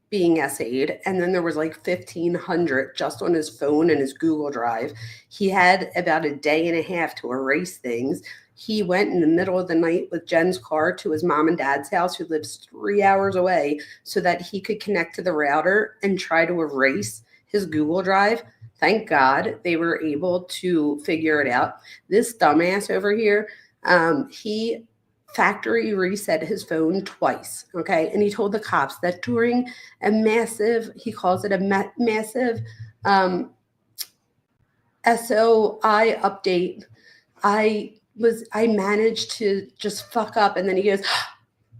being essayed, and then there was like 1,500 just on his phone and his Google Drive. He had about a day and a half to erase things. He went in the middle of the night with Jenn's car to his mom and dad's house, who lives 3 hours away, so that he could connect to the router and try to erase his Google Drive. Thank God they were able to figure it out. This dumbass over here, he factory reset his phone twice, okay? And he told the cops that during a massive, he calls it a massive SOI update, I managed to just fuck up. And then he goes,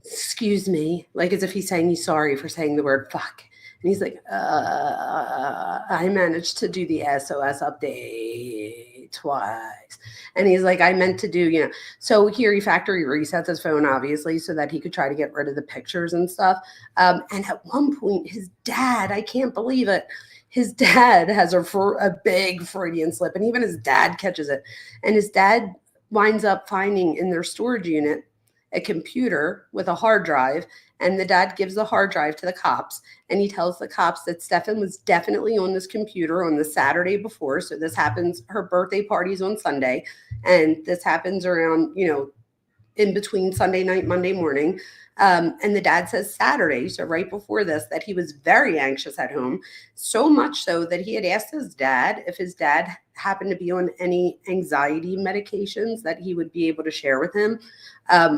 excuse me, like as if he's saying he's sorry for saying the word fuck. And he's like, I managed to do the SOS update twice. And he's like, I meant to do, So here he factory resets his phone, obviously, so that he could try to get rid of the pictures and stuff. And at one point, his dad, I can't believe it, his dad has a big Freudian slip, and even his dad catches it. And his dad winds up finding in their storage unit a computer with a hard drive, and the dad gives the hard drive to the cops, and he tells the cops that Stephan was definitely on this computer on the Saturday before. So this happens, her birthday party's on Sunday, and this happens around, in between Sunday night, Monday morning. And the dad says Saturday, so right before this, that he was very anxious at home, so much so that he had asked his dad if his dad happened to be on any anxiety medications that he would be able to share with him,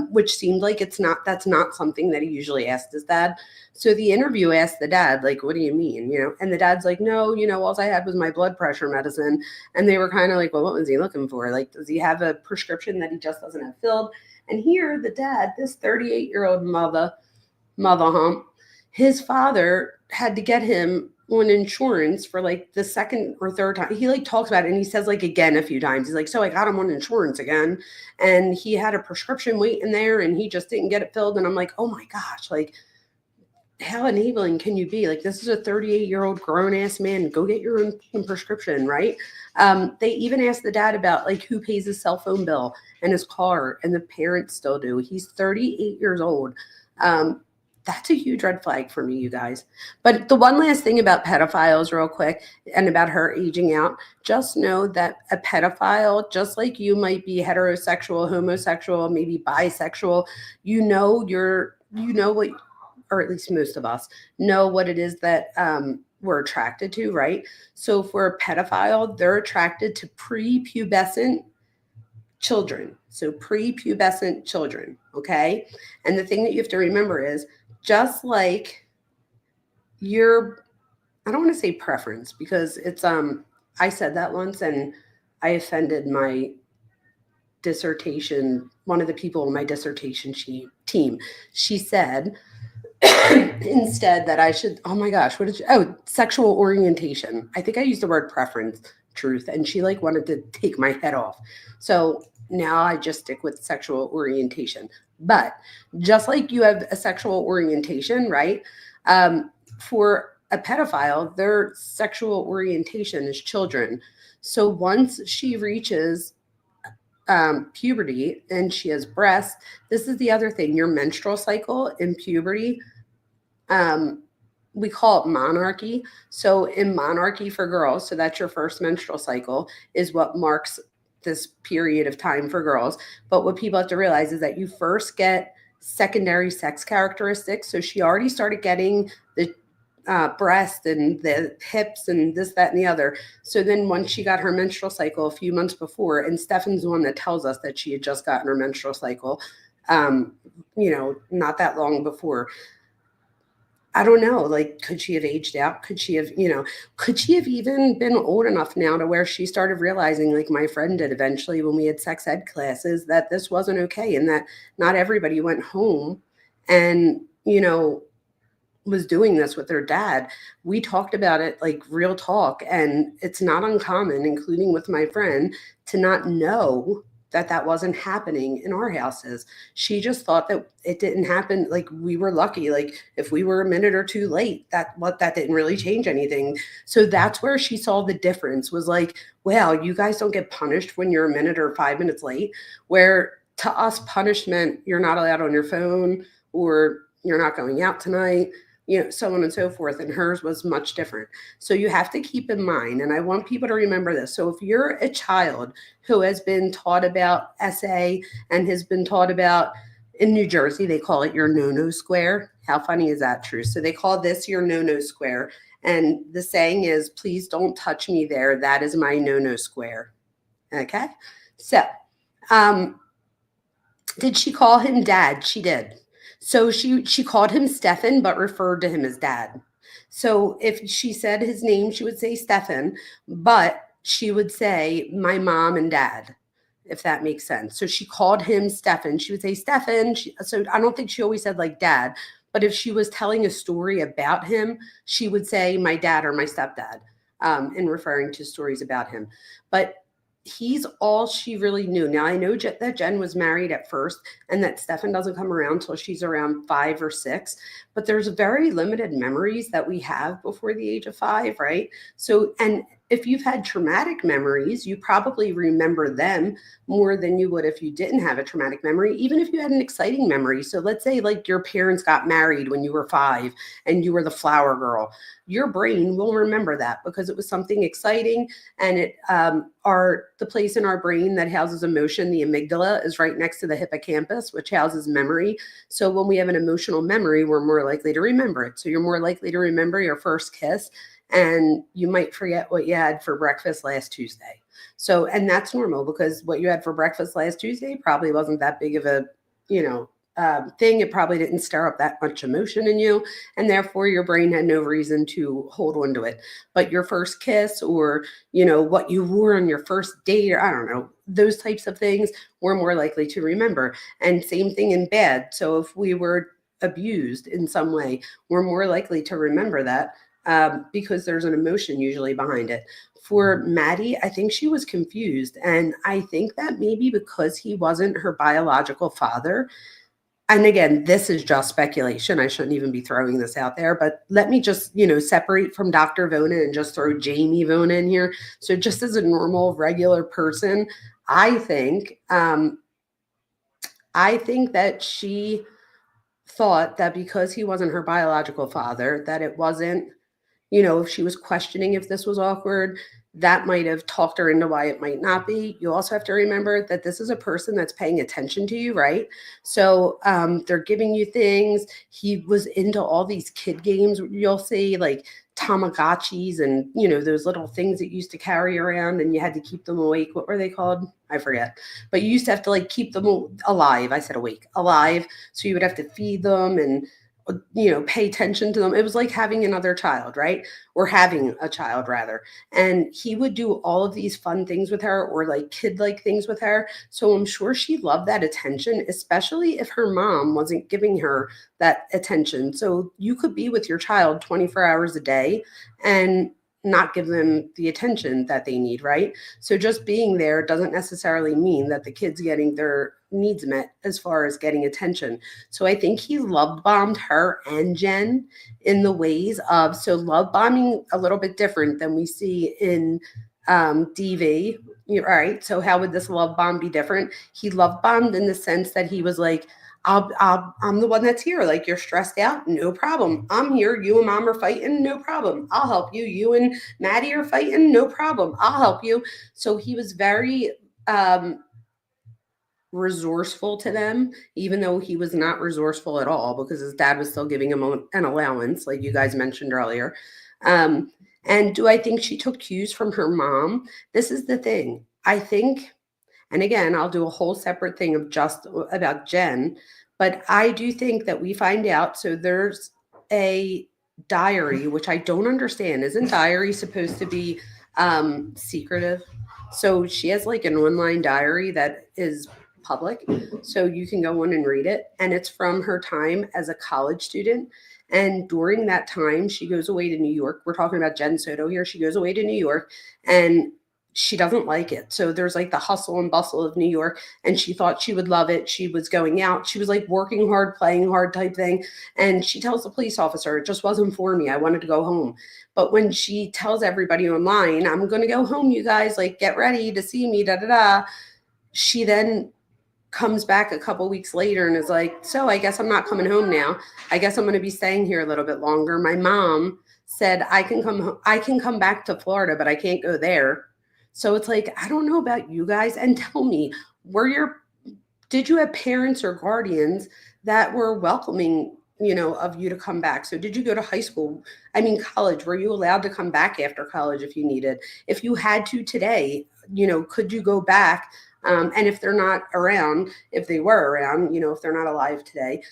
which seemed like that's not something that he usually asked his dad. So the interview asked the dad, like, what do you mean? And the dad's like, no, all I had was my blood pressure medicine. And they were kind of like, well, what was he looking for? Like, does he have a prescription that he just doesn't have filled? And here the dad, this 38-year-old mother hump, his father had to get him on insurance for like the second or third time. He like talks about it and he says like again a few times. He's like, so I got him on insurance again. And he had a prescription waiting there and he just didn't get it filled. And I'm like, oh my gosh, like how enabling can you be? Like, this is a 38-year-old grown ass man. Go get your own prescription, right? They even asked the dad about like who pays his cell phone bill and his car, and the parents still do. He's 38 years old. That's a huge red flag for me, you guys. But the one last thing about pedophiles real quick and about her aging out, just know that a pedophile, just like you might be heterosexual, homosexual, maybe bisexual, what, or at least most of us know what it is that we're attracted to, right? So for a pedophile, they're attracted to prepubescent children. So prepubescent children, okay? And the thing that you have to remember is, just like I don't want to say preference, because it's, I said that once and I offended my dissertation, one of the people in my dissertation team. She said, instead that I should, oh my gosh, sexual orientation. I think I used the word preference, truth, and she like wanted to take my head off. So now I just stick with sexual orientation. But just like you have a sexual orientation, right? For a pedophile, their sexual orientation is children. So once she reaches puberty and she has breasts, this is the other thing, your menstrual cycle in puberty, we call it monarchy. So in monarchy for girls, so that's your first menstrual cycle, is what marks this period of time for girls. But what people have to realize is that you first get secondary sex characteristics. So she already started getting the breast and the hips and this, that, and the other. So then once she got her menstrual cycle a few months before, and Stephan's the one that tells us that she had just gotten her menstrual cycle, not that long before. I don't know, like, could she have aged out? Could she have even been old enough now to where she started realizing, like my friend did eventually when we had sex ed classes, that this wasn't okay and that not everybody went home and, was doing this with their dad. We talked about it like real talk, and it's not uncommon, including with my friend, to not know that wasn't happening in our houses. She just thought that it didn't happen. Like, we were lucky. Like, if we were a minute or two late, that didn't really change anything. So that's where she saw the difference, was like, wow, you guys don't get punished when you're a minute or 5 minutes late, where to us punishment, you're not allowed on your phone, or you're not going out tonight, so on and so forth. And hers was much different. So you have to keep in mind, and I want people to remember this. So if you're a child who has been taught about SA and has been taught about, in New Jersey, they call it your no-no square. How funny is that, true? So they call this your no-no square. And the saying is, please don't touch me there. That is my no-no square. Okay? So, did she call him dad? She did. So she called him Stephan, but referred to him as dad. So if she said his name, she would say Stephan, but she would say my mom and dad, if that makes sense. So she called him Stephan. She would say Stephan. So I don't think she always said like dad, but if she was telling a story about him, she would say my dad or my stepdad, in referring to stories about him. But he's all she really knew. Now, I know that Jenn was married at first and that Stephan doesn't come around until she's around 5 or 6, but there's very limited memories that we have before the age of 5, right? So, and if you've had traumatic memories, you probably remember them more than you would if you didn't have a traumatic memory, even if you had an exciting memory. So let's say like your parents got married when you were 5 and you were the flower girl. Your brain will remember that because it was something exciting, and it the place in our brain that houses emotion, the amygdala, is right next to the hippocampus, which houses memory. So when we have an emotional memory, we're more likely to remember it. So you're more likely to remember your first kiss, and you might forget what you had for breakfast last Tuesday. So, and that's normal because what you had for breakfast last Tuesday probably wasn't that big of a, thing. It probably didn't stir up that much emotion in you, and therefore your brain had no reason to hold on to it. But your first kiss, or what you wore on your first date, or I don't know, those types of things, we're more likely to remember. And same thing in bed. So if we were abused in some way, we're more likely to remember that, because there's an emotion usually behind it. For Maddie, I think she was confused. And I think that maybe because he wasn't her biological father, and again, this is just speculation. I shouldn't even be throwing this out there, but let me just, separate from Dr. Vona and just throw Jamie Vona in here. So just as a normal, regular person, I think that she thought that because he wasn't her biological father, that it wasn't, if she was questioning if this was awkward, that might have talked her into why it might not be. You also have to remember that this is a person that's paying attention to you, right? So they're giving you things. He was into all these kid games. You'll see like Tamagotchis and, those little things that you used to carry around and you had to keep them awake. What were they called? I forget. But you used to have to like keep them alive. I said awake, alive. So you would have to feed them and pay attention to them. It was like having another child, right? Or having a child rather. And he would do all of these fun things with her, or like kid-like things with her. So I'm sure she loved that attention, especially if her mom wasn't giving her that attention. So you could be with your child 24 hours a day and not give them the attention that they need, right? So just being there doesn't necessarily mean that the kid's getting their needs met as far as getting attention. So I think he love bombed her and Jenn in the ways of, so love bombing a little bit different than we see in DV, right? So how would this love bomb be different? He love bombed in the sense that he was like, I'm the one that's here. Like, you're stressed out, no problem. I'm here. You and mom are fighting, no problem. I'll help you. You and Maddie are fighting, no problem. I'll help you. So he was very resourceful to them, even though he was not resourceful at all because his dad was still giving him an allowance, like you guys mentioned earlier. And do I think she took cues from her mom? This is the thing. I think, and again, I'll do a whole separate thing of just about Jenn, but I do think that we find out. So there's a diary, which I don't understand. Isn't diary supposed to be secretive? So she has like an online diary that is public, so you can go on and read it. And it's from her time as a college student. And during that time, she goes away to New York. We're talking about Jenn Soto here. She goes away to New York and she doesn't like it. So there's like the hustle and bustle of New York, and she thought she would love it. She was going out. She was like working hard, playing hard type thing. And she tells the police officer, it just wasn't for me. I wanted to go home. But when she tells everybody online, I'm going to go home, you guys, like, get ready to see me, she then comes back a couple weeks later and is like, so I guess I'm not coming home now. I guess I'm going to be staying here a little bit longer. My mom said I can come back to Florida, but I can't go there. So it's like, I don't know about you guys. And tell me, did you have parents or guardians that were welcoming, of you to come back? So did you go to high school? I mean, college, were you allowed to come back after college if you needed? If you had to today, could you go back? And if they're not around, if they were around, if they're not alive today,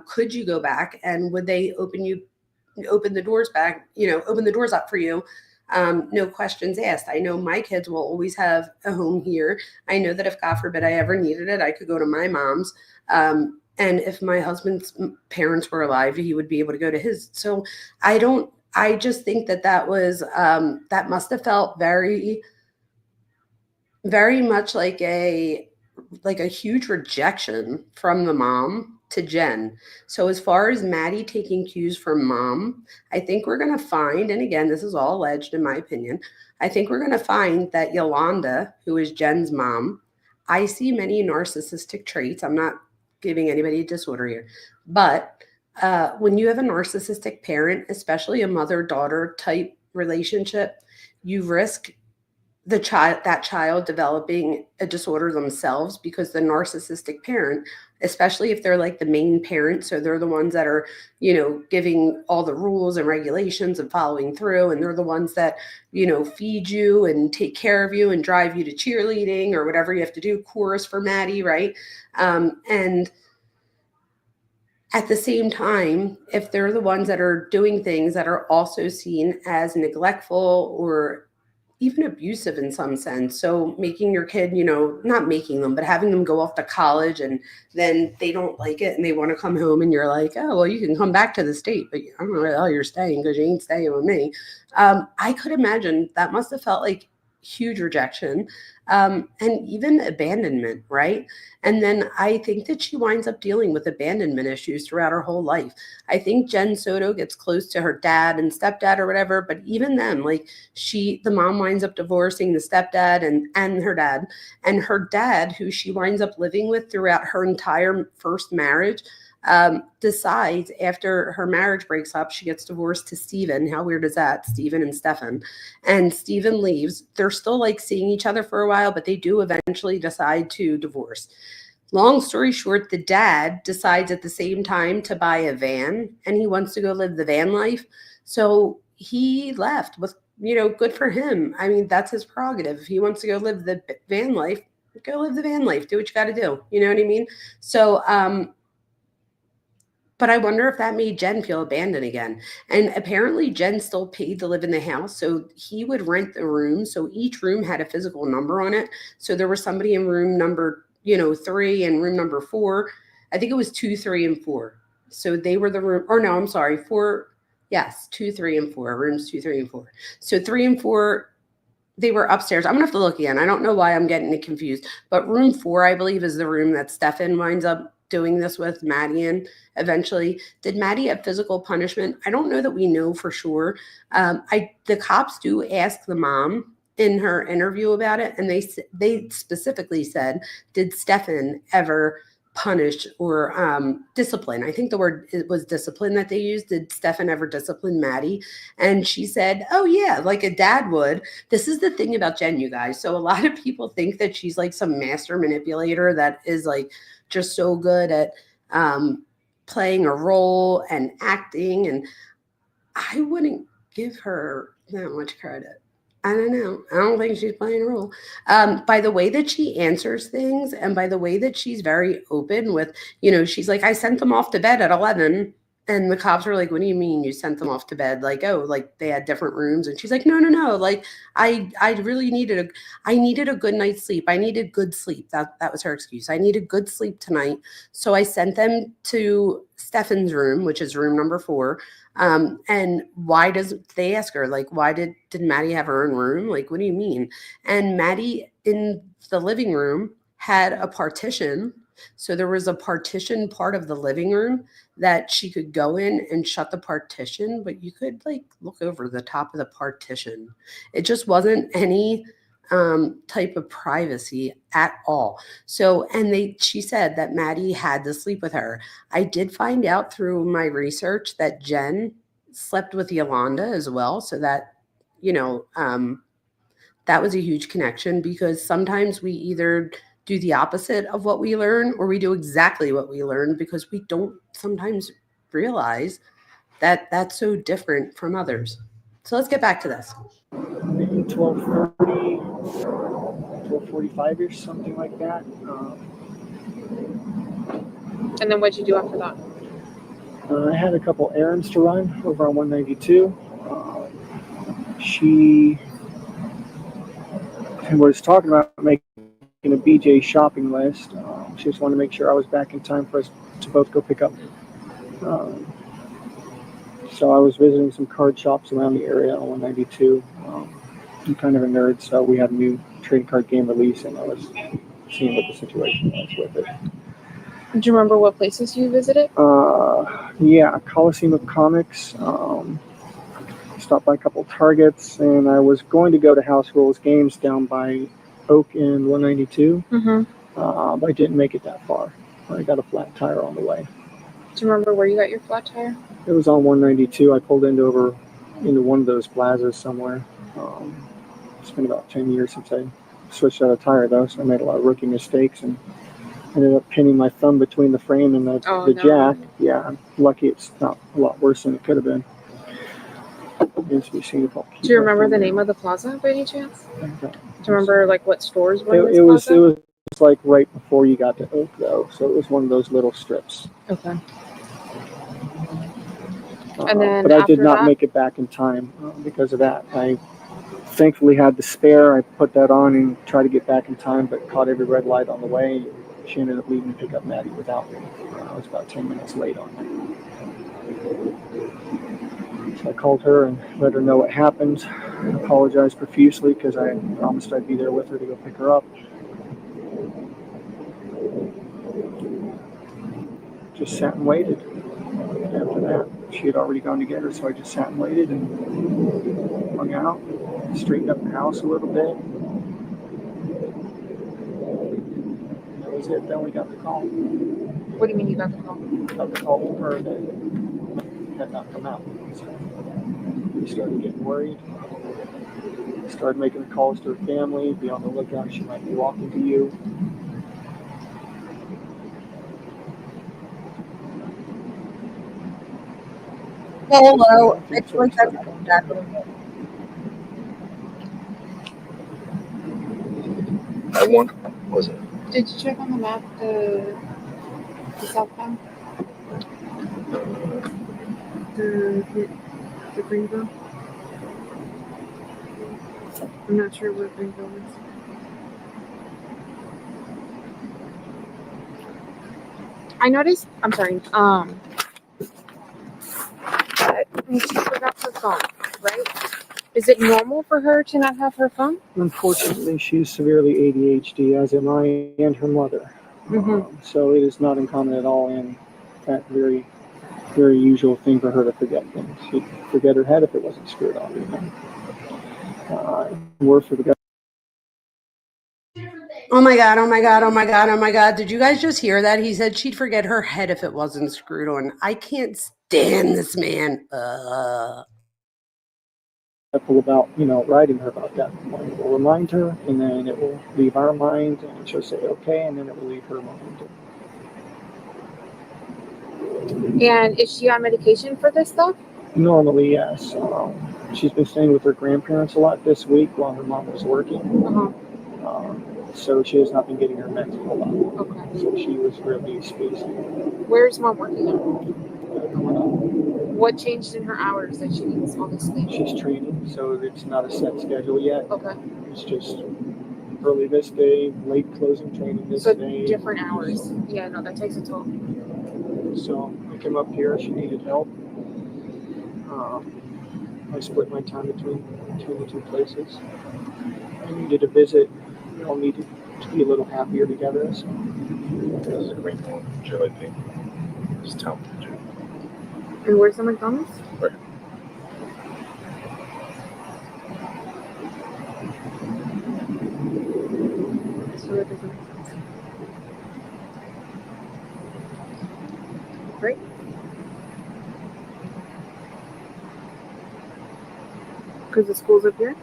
could you go back, and would they open the doors up for you? No questions asked. I know my kids will always have a home here. I know that if God forbid I ever needed it, I could go to my mom's. And if my husband's parents were alive, he would be able to go to his. So I just think that was, that must have felt very, very much like a huge rejection from the mom. to Jenn. So as far as Maddie taking cues from mom, I think we're going to find, and again, this is all alleged in my opinion, I think we're going to find that Yolanda, who is Jenn's mom, I see many narcissistic traits. I'm not giving anybody a disorder here, but when you have a narcissistic parent, especially a mother-daughter type relationship, you risk that child developing a disorder themselves, because the narcissistic parent, especially if they're like the main parent, so they're the ones that are, giving all the rules and regulations and following through, and they're the ones that, feed you and take care of you and drive you to cheerleading or whatever you have to do, chorus for Maddie, right? And at the same time, if they're the ones that are doing things that are also seen as neglectful or even abusive in some sense. So making your kid, not making them, but having them go off to college, and then they don't like it and they want to come home, and you're like, oh, well, you can come back to the state, but I don't know where the hell you're staying because you ain't staying with me. I could imagine that must have felt like huge rejection, and even abandonment, right? And then I think that she winds up dealing with abandonment issues throughout her whole life. I think Jenn Soto gets close to her dad and stepdad or whatever, but even then, like the mom winds up divorcing the stepdad and her dad. And her dad, who she winds up living with throughout her entire first marriage, decides after her marriage breaks up, she gets divorced to Stephen. How weird is that? Stephen and Stephan. And Stephen leaves. They're still like seeing each other for a while, but they do eventually decide to divorce. Long story short, the dad decides at the same time to buy a van, and he wants to go live the van life. So he left with, good for him. I mean, that's his prerogative. If he wants to go live the van life, go live the van life. Do what you got to do. You know what I mean? So, but I wonder if that made Jenn feel abandoned again. And apparently Jenn still paid to live in the house. So he would rent the room. So each room had a physical number on it. So there was somebody in room number 3 and room number 4. I think it was 2, 3, and 4. So they were the room, or no, I'm sorry, 4. Yes, 2, 3, and 4. Rooms 2, 3, and 4. So 3 and 4, they were upstairs. I'm gonna have to look again. I don't know why I'm getting it confused. But room 4, I believe, is the room that Stephan winds up doing this with Maddie in eventually. Did Maddie have physical punishment? I don't know that we know for sure. The cops do ask the mom in her interview about it, and they specifically said, did Stephan ever punish or discipline? I think the word it was discipline that they used. Did Stephan ever discipline Maddie? And she said, oh yeah, like a dad would. This is the thing about Jenn, you guys. So a lot of people think that she's like some master manipulator that is like just so good at playing a role and acting, and I wouldn't give her that much credit. I don't know. I don't think she's playing a role. By the way that she answers things, and by the way that she's very open with, she's like, I sent them off to bed at 11. And the cops were like, what do you mean you sent them off to bed? Like, oh, like they had different rooms. And she's like, no. Like, I really needed a good night's sleep. I needed good sleep. That was her excuse. I needed good sleep tonight. So I sent them to Stephan's room, which is room number 4. And why they ask her, like, why did Maddie have her own room? Like, what do you mean? And Maddie in the living room had a partition. So there was a partition part of the living room that she could go in and shut the partition, but you could like look over the top of the partition. It just wasn't any type of privacy at all. So, and she said that Maddie had to sleep with her. I did find out through my research that Jenn slept with Yolanda as well. So that, that was a huge connection, because sometimes we either do the opposite of what we learn, or we do exactly what we learn, because we don't sometimes realize that that's so different from others. So let's get back to this. Maybe 12:30, 12:45-ish, something like that. And then what'd you do after that? I had a couple errands to run over on 192. She was talking about making a BJ shopping list. She just wanted to make sure I was back in time for us to both go pick up. So I was visiting some card shops around the area on 192. I'm kind of a nerd, so we had a new trading card game release, and I was seeing what the situation was with it. Do you remember what places you visited? Yeah, Coliseum of Comics. Stopped by a couple Targets, and I was going to go to House Rules Games down by Oak and 192. Mm-hmm. But I didn't make it that far. I got a flat tire on the way. Do you remember where you got your flat tire? It was on 192. I pulled into one of those plazas somewhere. It's been about 10 years since I switched out a tire, though, so I made a lot of rookie mistakes and ended up pinning my thumb between the frame and the jack. Yeah, I'm lucky it's not a lot worse than it could have been. Do you remember the name of the plaza by any chance? Do you remember like what stores were in this plaza? It was like right before you got to Oak, though, so it was one of those little strips. Okay. And then but I did not make it back in time because of that. I thankfully had the spare. I put that on and tried to get back in time, but caught every red light on the way. She ended up leaving to pick up Maddie without me. I was about 10 minutes late on that. So I called her and let her know what happened. I apologized profusely because I promised I'd be there with her to go pick her up. Just sat and waited. After that, she had already gone to get her, so I just sat and waited and hung out, straightened up the house a little bit. And that was it. Then we got the call. What do you mean you got the call? Got the call from her that had not come out. So we started getting worried. Started making the calls to her family, be on the lookout. She might be walking to you. Hello. I feel like that's exactly I want. Was it? Did you check on the map the southbound? The Greenville? I'm not sure where Greenville is. I noticed. I'm sorry. She forgot her phone, right? Is it normal for her to not have her phone? Unfortunately, she's severely ADHD, as am I and her mother. Mm-hmm. So it is not uncommon at all, and that very, very usual thing for her to forget things. She'd forget her head if it wasn't screwed on. Worse for the guy. Oh my God, oh my God, oh my God, oh my God. Did you guys just hear that? He said she'd forget her head if it wasn't screwed on. I can't stand this man. About writing her about that. It will remind her, and then it will leave our mind, and she'll say okay, and then it will leave her mind. And is she on medication for this stuff? Normally, yes. She's been staying with her grandparents a lot this week while her mom was working. So she has not been getting her meds a whole lot. Okay. So she was really spacey. Where's mom working at? What changed in her hours that she needs all this sleep? She's training, so it's not a set schedule yet. Okay. It's just early this day, late closing training this day. Different hours. Yeah, no, that takes a toll. So I came up here. She needed help. I split my time between the two places. I needed a visit. We all needed to be a little happier together. So. This is a great one. Jelly bean. This is town. And where's the McDonald's? Right. So that doesn't make sense. Great. Because the school's up here?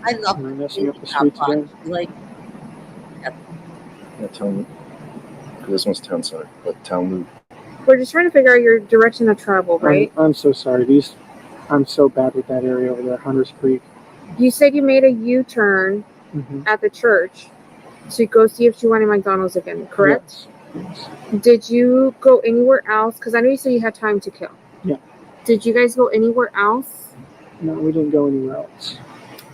I love messing up the streets again. Like, Yeah, town. This one's town center, but town loop. We're just trying to figure out your direction of travel, right? I'm so sorry. I'm so bad with that area over there, Hunters Creek. You said you made a U-turn at the church to go see if she wanted McDonald's again, correct? Yes. Did you go anywhere else? Because I know you said you had time to kill. Yeah. Did you guys go anywhere else? No, we didn't go anywhere else.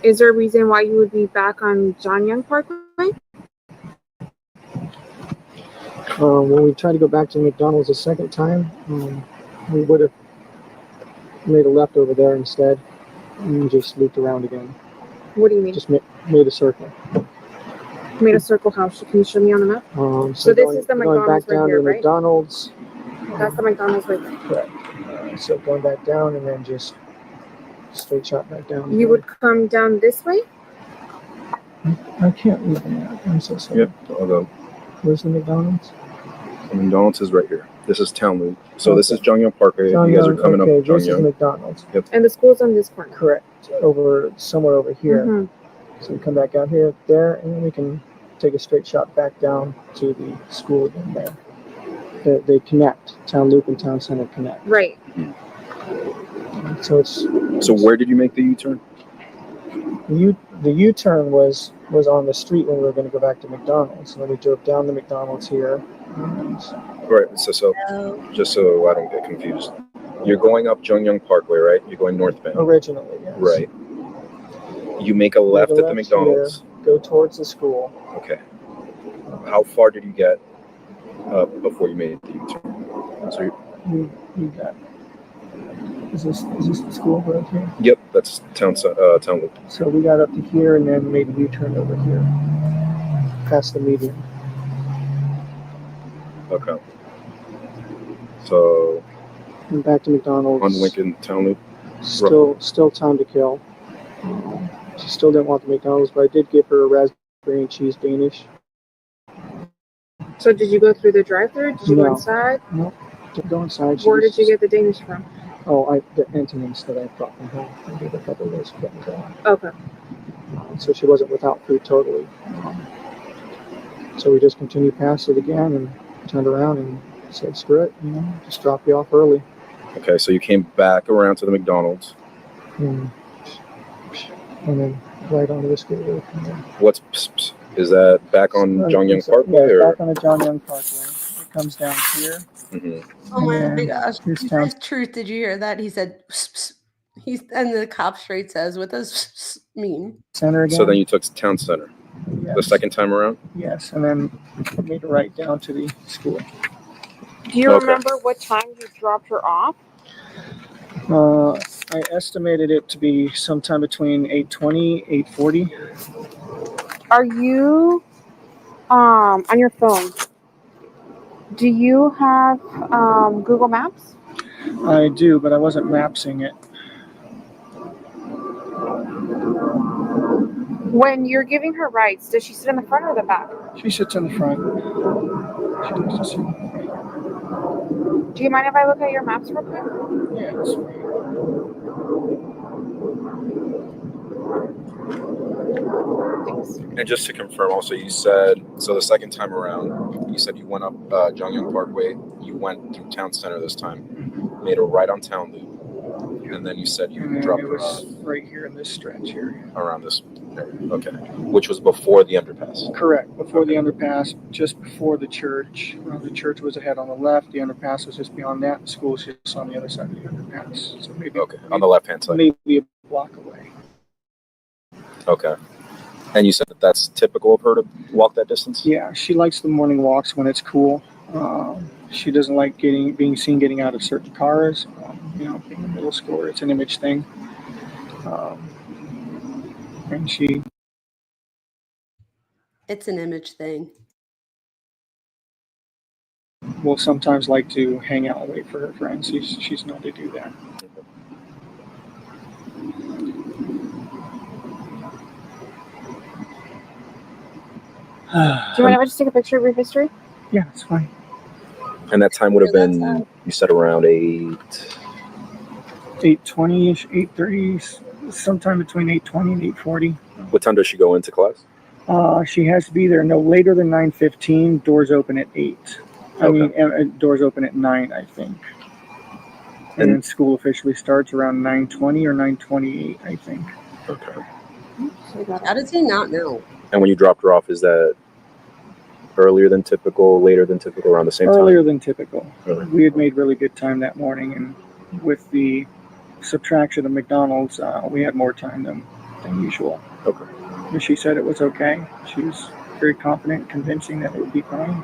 Is there a reason why you would be back on John Young Parkway? When we tried to go back to McDonald's a second time, we would have made a left over there instead and just looped around again. What do you mean? Just made a circle. Made a circle house. Can you show me on the map? So this is the going McDonald's back right down here, to right? McDonald's. That's the McDonald's right there. Correct. So going back down and then just straight shot back down. You would come down this way? I can't read the map. I'm so sorry. Yep, I'll go. Where's the McDonald's? The McDonald's is right here. This is Town Loop. So this is Jungyoung Parkway. You guys are coming up This is Jungyoung. McDonald's. Yep. And the school's on this corner. Correct. Somewhere over here. So we come back out here, there, and then we can take a straight shot back down to the school again there. They connect. Town Loop and Town Center connect. Right. So it's. So where did you make the U-turn? The U-turn was on the street when we were going to go back to McDonald's. And then we drove down to McDonald's here. Right. So just so I don't get confused, you're going up Jungyoung Parkway, right? You're going northbound. Originally, yes. Right. You make a left at the McDonald's. Here, go towards the school. Okay. How far did you get before you made the U-turn? So you got. Is this the school right here? Yep, that's Town Loop. So we got up to here and then made a U-turn over here, past the median. Okay. So. And back to McDonald's. On Lincoln Town Loop. Still time to kill. She still didn't want the McDonald's, but I did give her a raspberry and cheese Danish. So did you go through the drive-thru? Did you go inside? No, didn't go inside. Where did you get the Danish from? Oh, the Antonins that I brought from home. I gave a couple of those kittens out. Okay. So she wasn't without food totally. So we just continued past it again and turned around and said, screw it, just drop you off early. Okay, so you came back around to the McDonald's. And then right onto the school. What's is that back on Jungyoung Parkway? Yeah, or? Back on the Jungyoung Parkway. It comes down here. Oh my gosh! Truth, did you hear that? He said, and the cop straight says, "What does mean?" Center again. So then you took Town Center. Yes. The second time around? Yes, and then made it right down to the school. Do you remember what time you dropped her off? I estimated it to be sometime between 8:20, 8:40. Are you on your phone? Do you have Google Maps? I do, but I wasn't mapsing it. When you're giving her rides, does she sit in the front or the back? She sits in the front. Do you mind if I look at your maps real quick? Yeah, that's right. And just to confirm, also, you said, so the second time around, you said you went up Jungyoung Parkway, you went through Town Center this time, made a right on Town Loop, and then you said you dropped her off right here in this stretch here. Around this area. Okay. Which was before the underpass. Correct. Before the underpass, just before the church. The church was ahead on the left. The underpass was just beyond that. The school was just on the other side of the underpass. So maybe on the left-hand side. Maybe a block away. Okay. And you said that that's typical of her to walk that distance? Yeah, she likes the morning walks when it's cool. She doesn't like being seen getting out of certain cars. Being a middle schooler, it's an image thing. And it's an image thing. Will sometimes like to hang out and wait for her friends. She's known to do that. Do you mind if I just take a picture of your history? Yeah, it's fine. And that time would have been, you said around 8:20-ish, 8:30, sometime between 8:20 and 8:40. What time does she go into class? She has to be there no later than 9:15. Doors open at 8. Doors open at 9, I think. And then school officially starts around 9:20 or 9:28, I think. Okay. How does he not know? And when you dropped her off, is that earlier than typical, later than typical, around the same time? Earlier than typical. Really? We had made really good time that morning, and with the subtraction of McDonald's, we had more time than usual. Okay. And she said it was okay. She was very confident, convincing that it would be fine.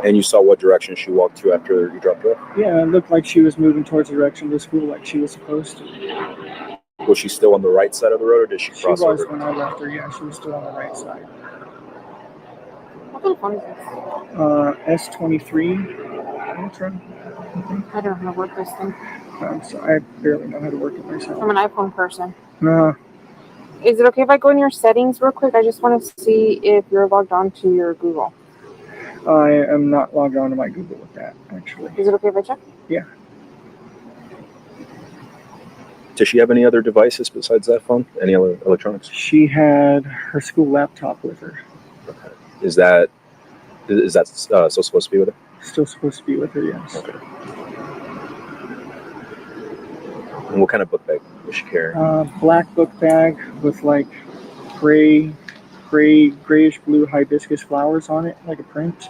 And you saw what direction she walked to after you dropped her off? Yeah, it looked like she was moving towards the direction of the school like she was supposed to. Was she still on the right side of the road, or did she She cross was over? when I left her. Yeah, she was still on the right side. What kind of phone is this? S23 Ultra. I don't know how to work this thing. So I barely know how to work it myself. I'm an iPhone person. No. Is it okay if I go in your settings real quick? I just want to see if you're logged on to your Google. I am not logged on to my Google with that, actually. Is it okay if I check? Yeah. Does she have any other devices besides that phone? Any other electronics? She had her school laptop with her. Okay. Is that still supposed to be with her? Still supposed to be with her, yes. Okay. And what kind of book bag was she carrying? Black book bag with like grayish blue hibiscus flowers on it, like a print.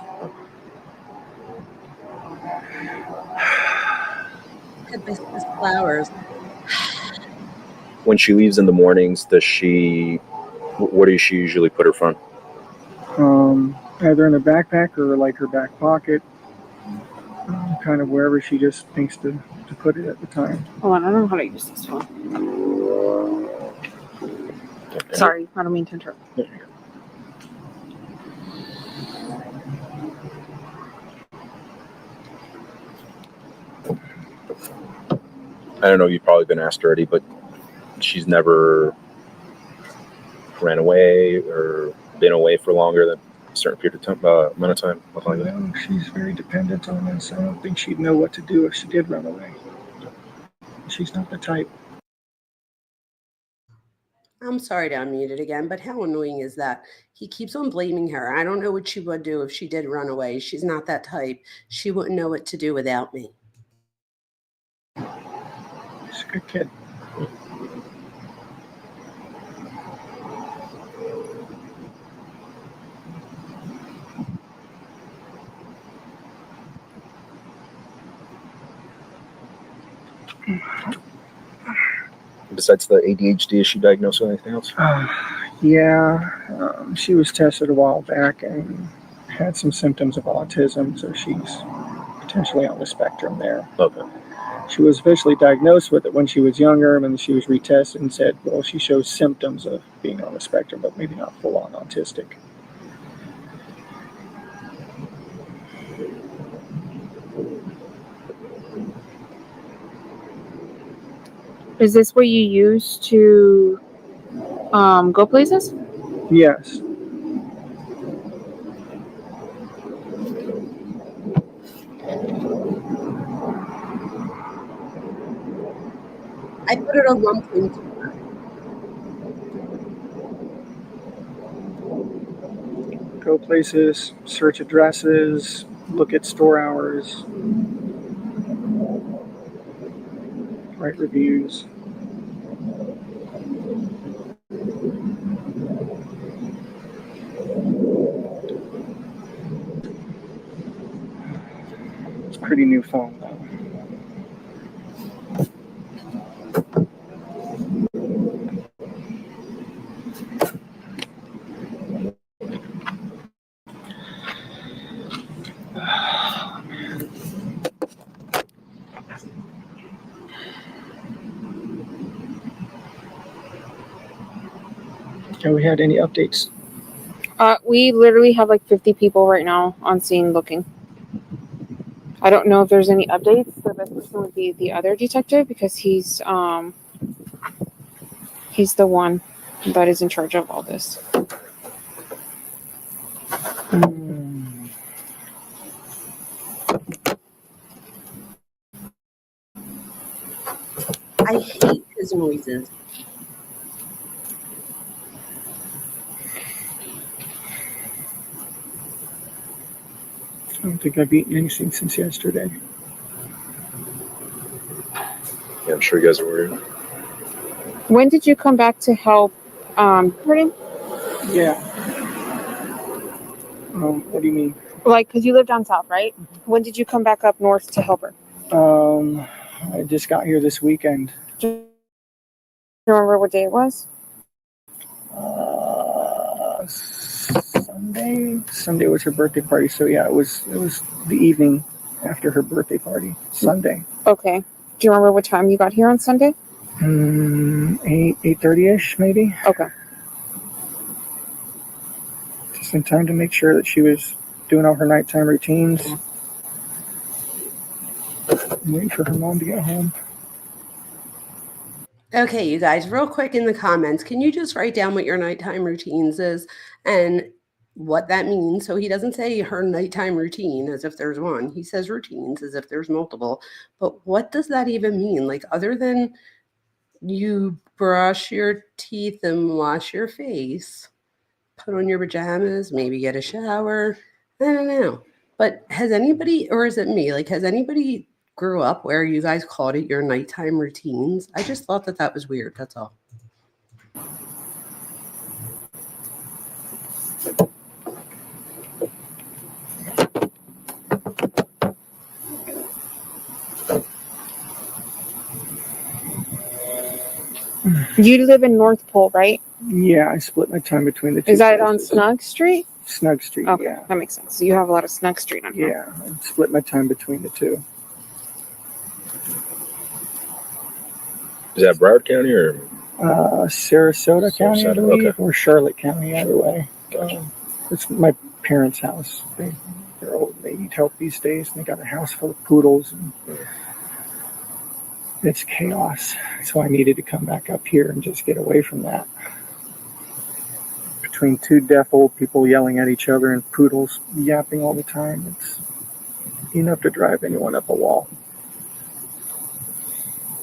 Hibiscus flowers. When she leaves in the mornings, what does she usually put her front? Either in a backpack or like her back pocket, kind of wherever she just thinks to put it at the time. Hold on, I don't know how to use this phone. Okay. Sorry, I don't mean to interrupt. I don't know, you've probably been asked already, but she's never ran away or been away for longer than a certain period of time, amount of time. Nothing like that. No, she's very dependent on us. I don't think she'd know what to do if she did run away. She's not the type. I'm sorry to unmute it again, but how annoying is that? He keeps on blaming her. I don't know what she would do if she did run away. She's not that type. She wouldn't know what to do without me. She's a good kid. Besides the ADHD, is she diagnosed with anything else? Yeah, she was tested a while back and had some symptoms of autism, so she's potentially on the spectrum there. Okay. She was officially diagnosed with it when she was younger, and she was retested and said, well, she shows symptoms of being on the spectrum, but maybe not full-on autistic. Is this what you use to go places? Yes. I put it on 1.2. Go places, search addresses, look at store hours, write reviews. It's a pretty new phone, though. Have we had any updates? We literally have like 50 people right now on scene looking. I don't know if there's any updates. The best person would be the other detective because he's the one that is in charge of all this. I hate his noises. I don't think I've eaten anything since yesterday. Yeah, I'm sure you guys are worried. When did you come back to help? Pardon? Yeah. What do you mean? Like, because you live down south, right? When did you come back up north to help her? I just got here this weekend. Do you remember what day it was? Sunday. Sunday was her birthday party, so yeah, it was the evening after her birthday party. Sunday. Okay. Do you remember what time you got here on Sunday? 8:30ish maybe. Okay. Just in time to make sure that she was doing all her nighttime routines. I'm waiting for her mom to get home. Okay, you guys, real quick in the comments, can you just write down what your nighttime routines is and what that means? So he doesn't say her nighttime routine as if there's one. He says routines as if there's multiple. But what does that even mean? Like, other than you brush your teeth and wash your face, put on your pajamas, maybe get a shower. I don't know. But has anybody, or is it me? Like, has anybody grew up where you guys called it your nighttime routines? I just thought that was weird. That's all. You live in North Pole, right? Yeah, I split my time between the two. Is that on places. Snug Street? Snug Street, Okay, yeah. that makes sense. So you have a lot of Snug Street on here. Yeah, I split my time between the two. Is that Broward County or? Sarasota County, I believe, okay. or Charlotte County, either way. It's my parents' house. They're old. They need help these days, and they got a house full of poodles, and it's chaos. So I needed to come back up here and just get away from that. Between two deaf old people yelling at each other and poodles yapping all the time, it's enough to drive anyone up a wall.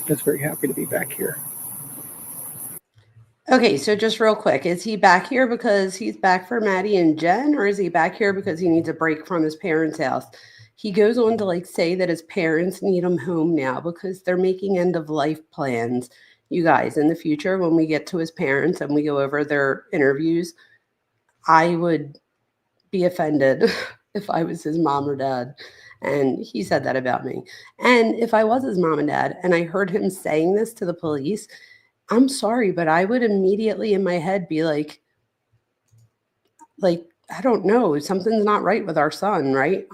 Just very happy to be back here. Okay, so just real quick, is he back here because he's back for Maddie and Jen, or is he back here because he needs a break from his parents' house? He goes on to like say that his parents need him home now because they're making end of life plans. You guys, in the future, when we get to his parents and we go over their interviews, I would be offended if I was his mom or dad. And he said that about me. And if I was his mom and dad and I heard him saying this to the police, I'm sorry, but I would immediately in my head be like, I don't know, something's not right with our son, right?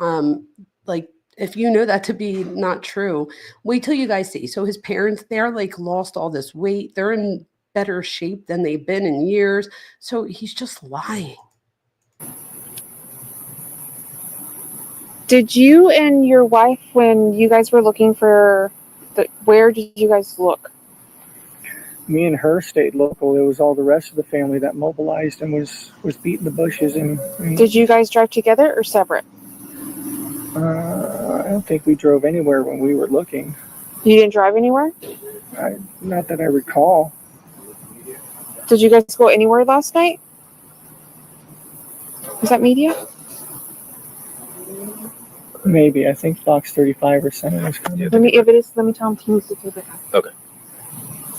Like, if you know that to be not true, wait till you guys see. So his parents, they're like lost all this weight. They're in better shape than they've been in years. So he's just lying. Did you and your wife, when you guys were looking for where did you guys look? Me and her stayed local. It was all the rest of the family that mobilized and was beating the bushes. And did you guys drive together or separate? I don't think we drove anywhere when we were looking. You didn't drive anywhere? Not that I recall. Did you guys go anywhere last night? Was that media? Maybe. I think Fox 35 or something was coming. If it is, let me tell him he needs to take it. Okay.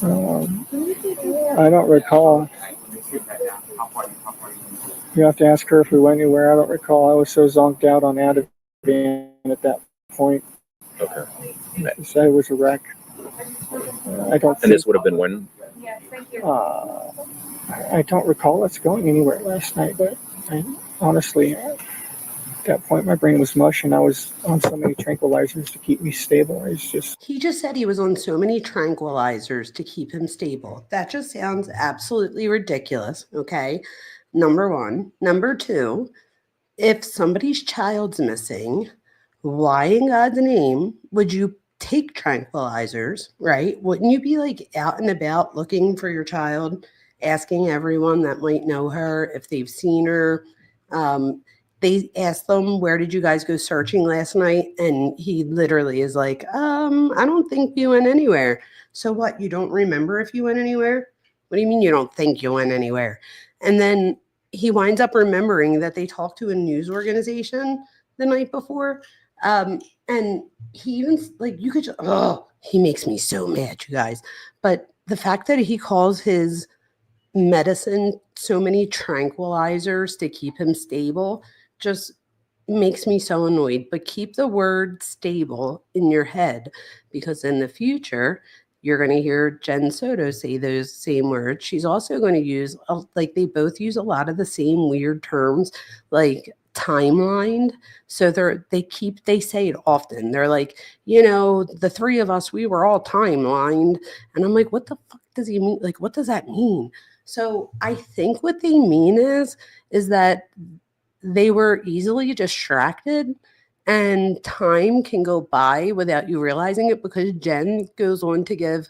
I don't recall. You have to ask her if we went anywhere. I don't recall. I was so zonked out on Ativan at that point. Okay. So it was a wreck. I don't. And this would have been when? I don't recall us going anywhere last night, but honestly, at that point, my brain was mush, and I was on so many tranquilizers to keep me stable. He just said he was on so many tranquilizers to keep him stable. That just sounds absolutely ridiculous. Okay. Number one. Number two, if somebody's child's missing, why in God's name would you take tranquilizers, right? Wouldn't you be like out and about looking for your child, asking everyone that might know her if they've seen her? They asked them, where did you guys go searching last night? And he literally is like, I don't think you went anywhere. So what? You don't remember if you went anywhere? What do you mean you don't think you went anywhere? And then he winds up remembering that they talked to a news organization the night before. And he even, like, you could just, he makes me so mad, you guys. But the fact that he calls his medicine so many tranquilizers to keep him stable just makes me so annoyed. But keep the word stable in your head, because in the future, you're going to hear Jenn Soto say those same words. She's also going to use, like, they both use a lot of the same weird terms, like timelined. So they say it often. They're like, the three of us, we were all timelined. And I'm like, what the fuck does he mean? Like, what does that mean? So I think what they mean is that they were easily distracted and time can go by without you realizing it, because Jenn goes on to give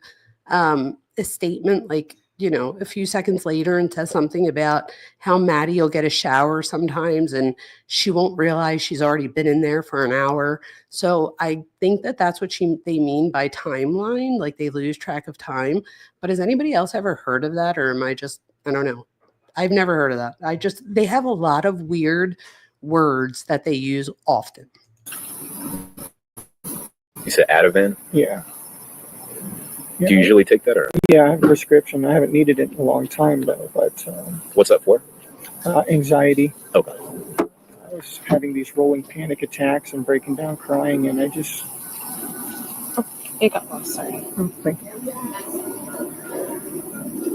a statement like, a few seconds later, and says something about how Maddie will get a shower sometimes and she won't realize she's already been in there for an hour. So I think that that's what they mean by timeline, like they lose track of time. But has anybody else ever heard of that, or am I don't know. I've never heard of that. They have a lot of weird words that they use often. You said Ativan? Yeah. Do you usually take that, or? Yeah, I have a prescription. I haven't needed it in a long time, though. But what's that for? Anxiety. Okay. I was having these rolling panic attacks and breaking down crying, and I just... Oh, it got lost, sorry. Oh, thank you.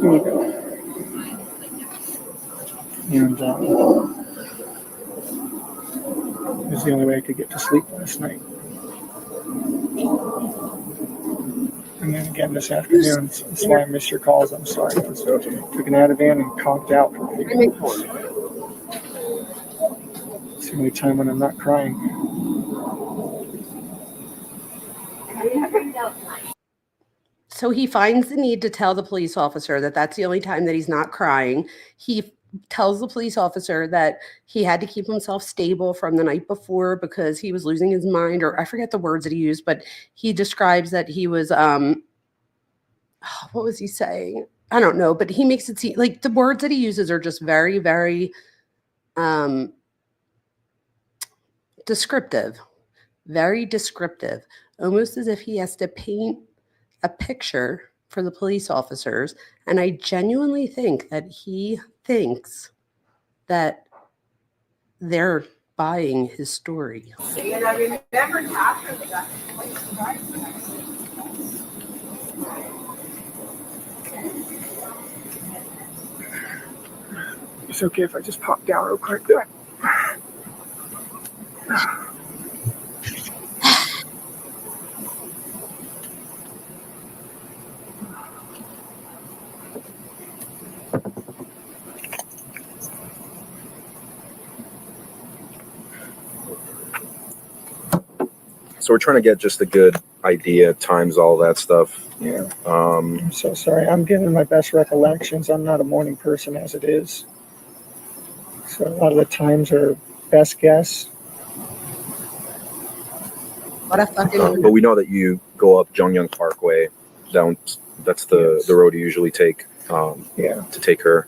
Here you go. And it was the only way I could get to sleep last night. And then again this afternoon. That's why I missed your calls. I'm sorry. I took an Ativan and conked out for a few minutes. It's the only time when I'm not crying. So he finds the need to tell the police officer that that's the only time that he's not crying. He tells the police officer that he had to keep himself stable from the night before because he was losing his mind, or I forget the words that he used, but he describes that he was, what was he saying? I don't know, but he makes it seem like the words that he uses are just very, very descriptive, almost as if he has to paint a picture for the police officers. And I genuinely think that he thinks that they're buying his story. It's okay if I just pop down real quick. So we're trying to get just a good idea, times, all that stuff. Yeah. I'm so sorry. I'm giving my best recollections. I'm not a morning person as it is. So a lot of the times are best guess. What a fucking... But we know that you go up Jongyang Parkway down. That's the road you usually take to take her.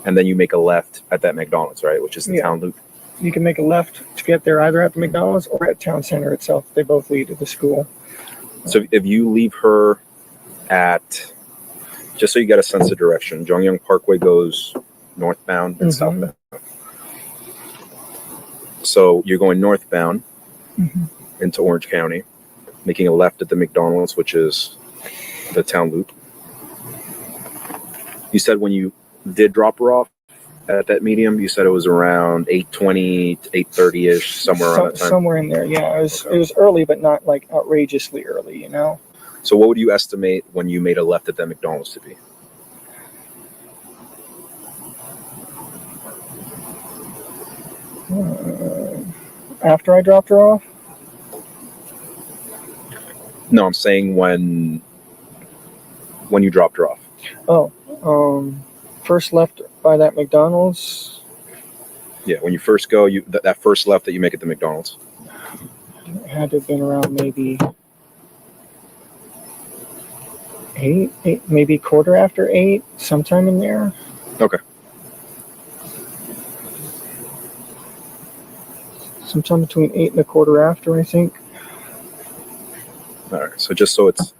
And then you make a left at that McDonald's, right? Which is the town loop. You can make a left to get there either at the McDonald's or at town center itself. They both lead to the school. So if you leave her at, just so you get a sense of direction, Jongyang Parkway goes northbound and southbound. So you're going northbound into Orange County, making a left at the McDonald's, which is the town loop. You said when you did drop her off at that medium, you said it was around 8:20 to 8:30ish, somewhere around that time. Somewhere in there, yeah. It was early, but not like outrageously early, you know. So what would you estimate when you made a left at that McDonald's to be? After I dropped her off? No, I'm saying when you dropped her off. Oh, first left by that McDonald's. Yeah, when you first go, that first left that you make at the McDonald's. It had to have been around maybe 8, maybe quarter after 8, sometime in there. Okay. Sometime between 8 and a quarter after, I think. All right. So just so it's,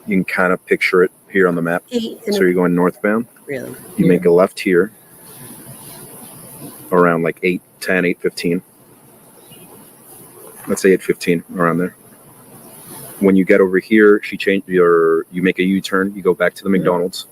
you can kind of picture it here on the map. So you're going northbound. Really? You make a left here around like 8:10, 8:15. Let's say 8:15, around there. When you get over here, you make a U-turn. You go back to the McDonald's.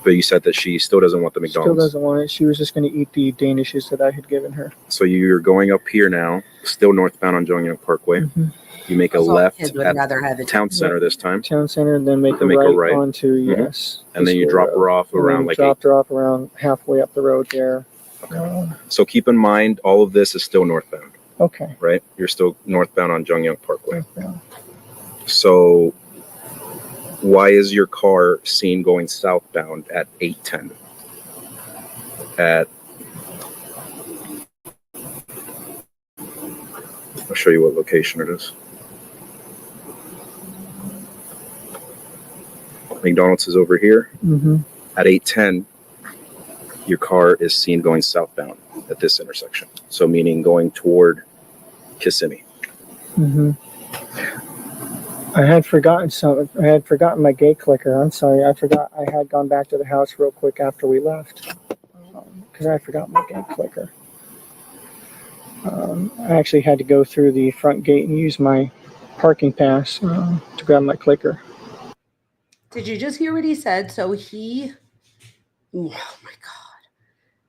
But you said that she still doesn't want the McDonald's. Still doesn't want it. She was just going to eat the Danishes that I had given her. So you're going up here now, still northbound on Jonghyun Parkway. Mm-hmm. You make a So left kids would at rather have it. Town Center this time. Town Center, and then make, Then a, make a right right. onto, Mhm. yes. And then you school drop road. her off And then around we like dropped her off around halfway up the road there. Okay. So keep in mind, all of this is still northbound, Okay. right? You're still northbound on Jonghyun Parkway. Yeah. So why is your car seen going southbound at 8:10? I'll show you what location it is. McDonald's is over here. Mm-hmm. At 8:10, your car is seen going southbound at this intersection. So meaning going toward Kissimmee. Mm-hmm. I had forgotten something. I had forgotten my gate clicker. I'm sorry. I forgot. I had gone back to the house real quick after we left because I forgot my gate clicker. I actually had to go through the front gate and use my parking pass to grab my clicker. Did you just hear what he said? So he, oh my God,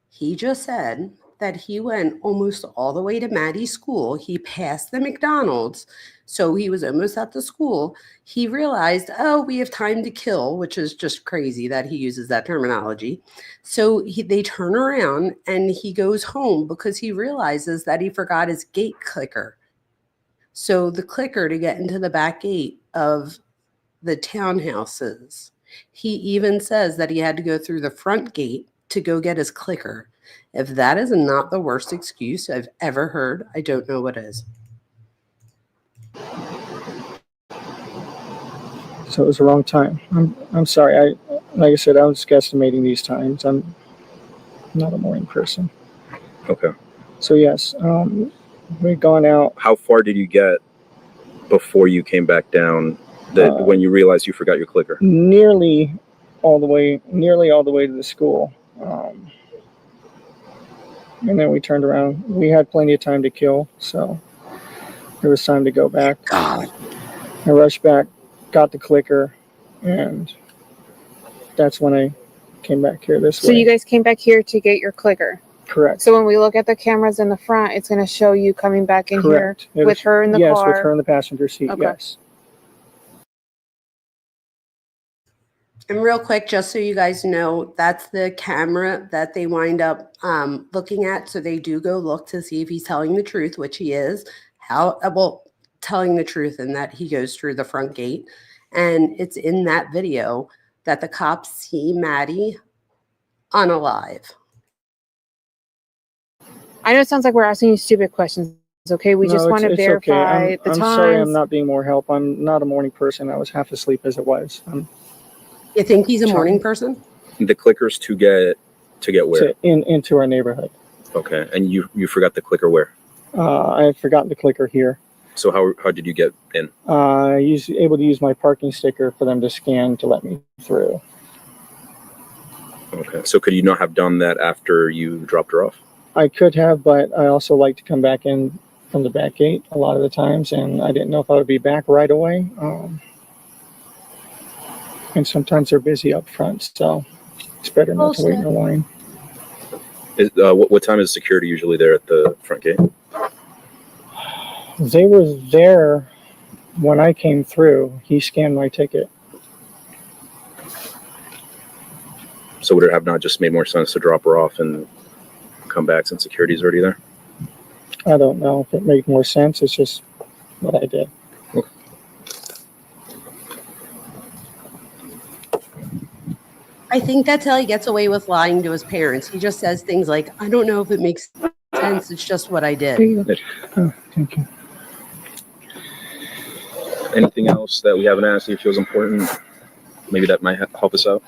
he just said that he went almost all the way to Maddie's school. He passed the McDonald's. So he was almost at the school. He realized, oh, we have time to kill, which is just crazy that he uses that terminology. So they turn around and he goes home because he realizes that he forgot his gate clicker. So the clicker to get into the back gate of the townhouses. He even says that he had to go through the front gate to go get his clicker. If that is not the worst excuse I've ever heard, I don't know what is. So it was the wrong time. I'm sorry. Like I said, I was guesstimating these times. I'm not a morning person. Okay. So yes, we'd gone out. How far did you get before you came back down? When you realized you forgot your clicker? Nearly all the way to the school. And then we turned around. We had plenty of time to kill, so there was time to go back. God. I rushed back, got the clicker, and that's when I came back here this way. So you guys came back here to get your clicker. Correct. So when we look at the cameras in the front, it's going to show you coming back in Correct. here with her in the car. Yes, with her in the passenger seat, Okay. yes. And real quick, just so you guys know, that's the camera that they wind up looking at. So they do go look to see if he's telling the truth, which he is. Telling the truth in that he goes through the front gate. And it's in that video that the cops see Maddie unalive. I know it sounds like we're asking you stupid questions. Okay, we just want to verify okay. the times. I'm sorry I'm not being more help. I'm not a morning person. I was half asleep as it was. You think he's a morning person? The clickers to get where? Into our neighborhood. Okay, and you forgot the clicker where? I had forgotten the clicker here. So how did you get in? I was able to use my parking sticker for them to scan to let me through. Okay, so could you not have done that after you dropped her off? I could have, but I also like to come back in from the back gate a lot of the times, and I didn't know if I would be back right away. And sometimes they're busy up front, so it's better not to wait in the line. What time is security usually there at the front gate? They were there when I came through. He scanned my ticket. So would it have not just made more sense to drop her off and come back since security's already there? I don't know if it made more sense. It's just what I did. Okay. I think that's how he gets away with lying to his parents. He just says things like, I don't know if it makes sense. It's just what I did. Oh, thank you. Anything else that we haven't asked you feels important? Maybe that might help us out.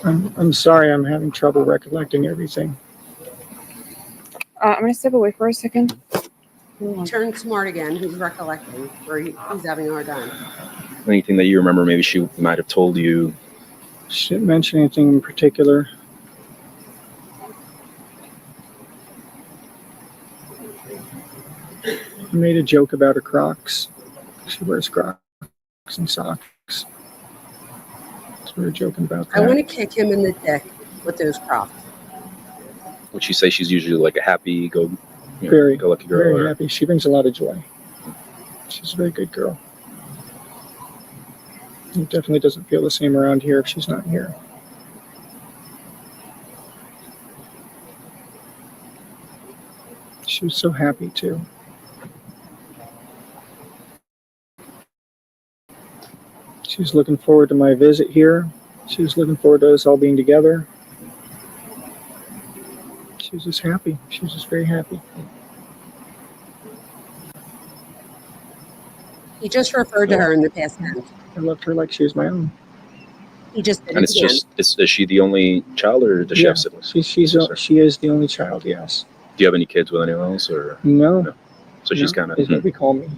I'm sorry. I'm having trouble recollecting everything. I'm going to step away for a second. He turned smart again. He's recollecting, or he's having a hard time. Anything that you remember maybe she might have told you? She didn't mention anything in particular. I made a joke about her Crocs. She wears Crocs and socks. we were joking about that. I want to kick him in the dick with those Crocs. Would she say she's usually like a happy, go lucky girl? Very happy. She brings a lot of joy. She's a very good girl. It definitely doesn't feel the same around here if she's not here. She was so happy too. She was looking forward to my visit here. She was looking forward to us all being together. She was just happy. She was just very happy. He just referred to her in the past tense. I loved her like she was my own. He just did And it again. is she the only child, or does she have siblings? She is the only child, yes. Do you have any kids with anyone else, or No. So she's kind of. Is what we call me.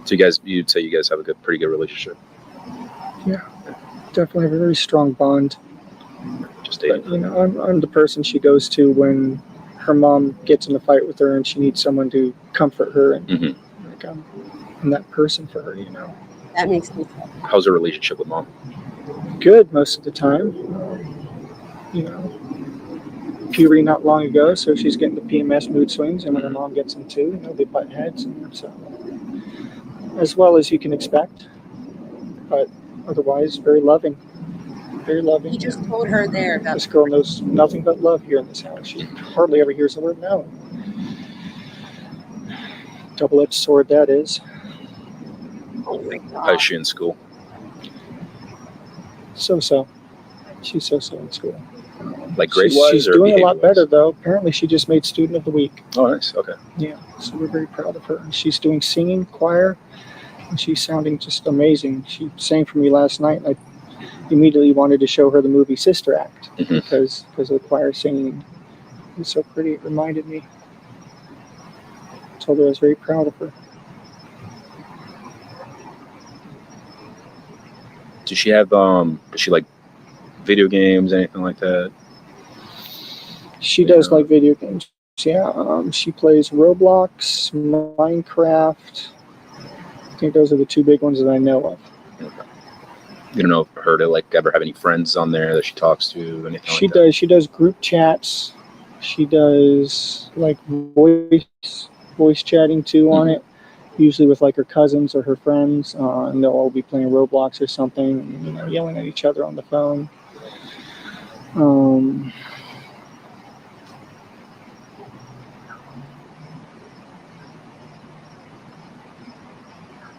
So you'd say you guys have a pretty good relationship. Yeah, definitely have a very strong bond. Just dating. But, I'm the person she goes to when her mom gets in a fight with her and she needs someone to comfort her, and like I'm that person for her. That makes me sad. How's her relationship with mom? Good most of the time. Puberty not long ago, so she's getting the PMS mood swings, and when her mom gets them too, they butt heads, and so as well as you can expect. But otherwise, very loving. Very loving. He just told her there that This girl knows nothing but love here in this house. She hardly ever hears the word no. Double-edged sword that is. oh my How god. is she in school? So-so. She's so-so in school. Like grade-wise, She's or doing a lot behavior-wise? better, though. Apparently, she just made Student of the Week. Oh, nice. Okay. Yeah, so we're very proud of her. She's doing singing, choir, and she's sounding just amazing. She sang for me last night, and I immediately wanted to show her the movie Sister Act because of the choir singing. It was so pretty. It reminded me. I told her I was very proud of her. Does she have does she like video games, anything like that? She does like video games. Yeah, she plays Roblox, Minecraft. I think those are the two big ones that I know of. Okay. You don't know if her to like ever have any friends on there that she talks to, anything She like that? does. She does group chats. She does like voice chatting too on it. Usually with like her cousins or her friends, and they'll all be playing Roblox or something, and, yelling at each other on the phone.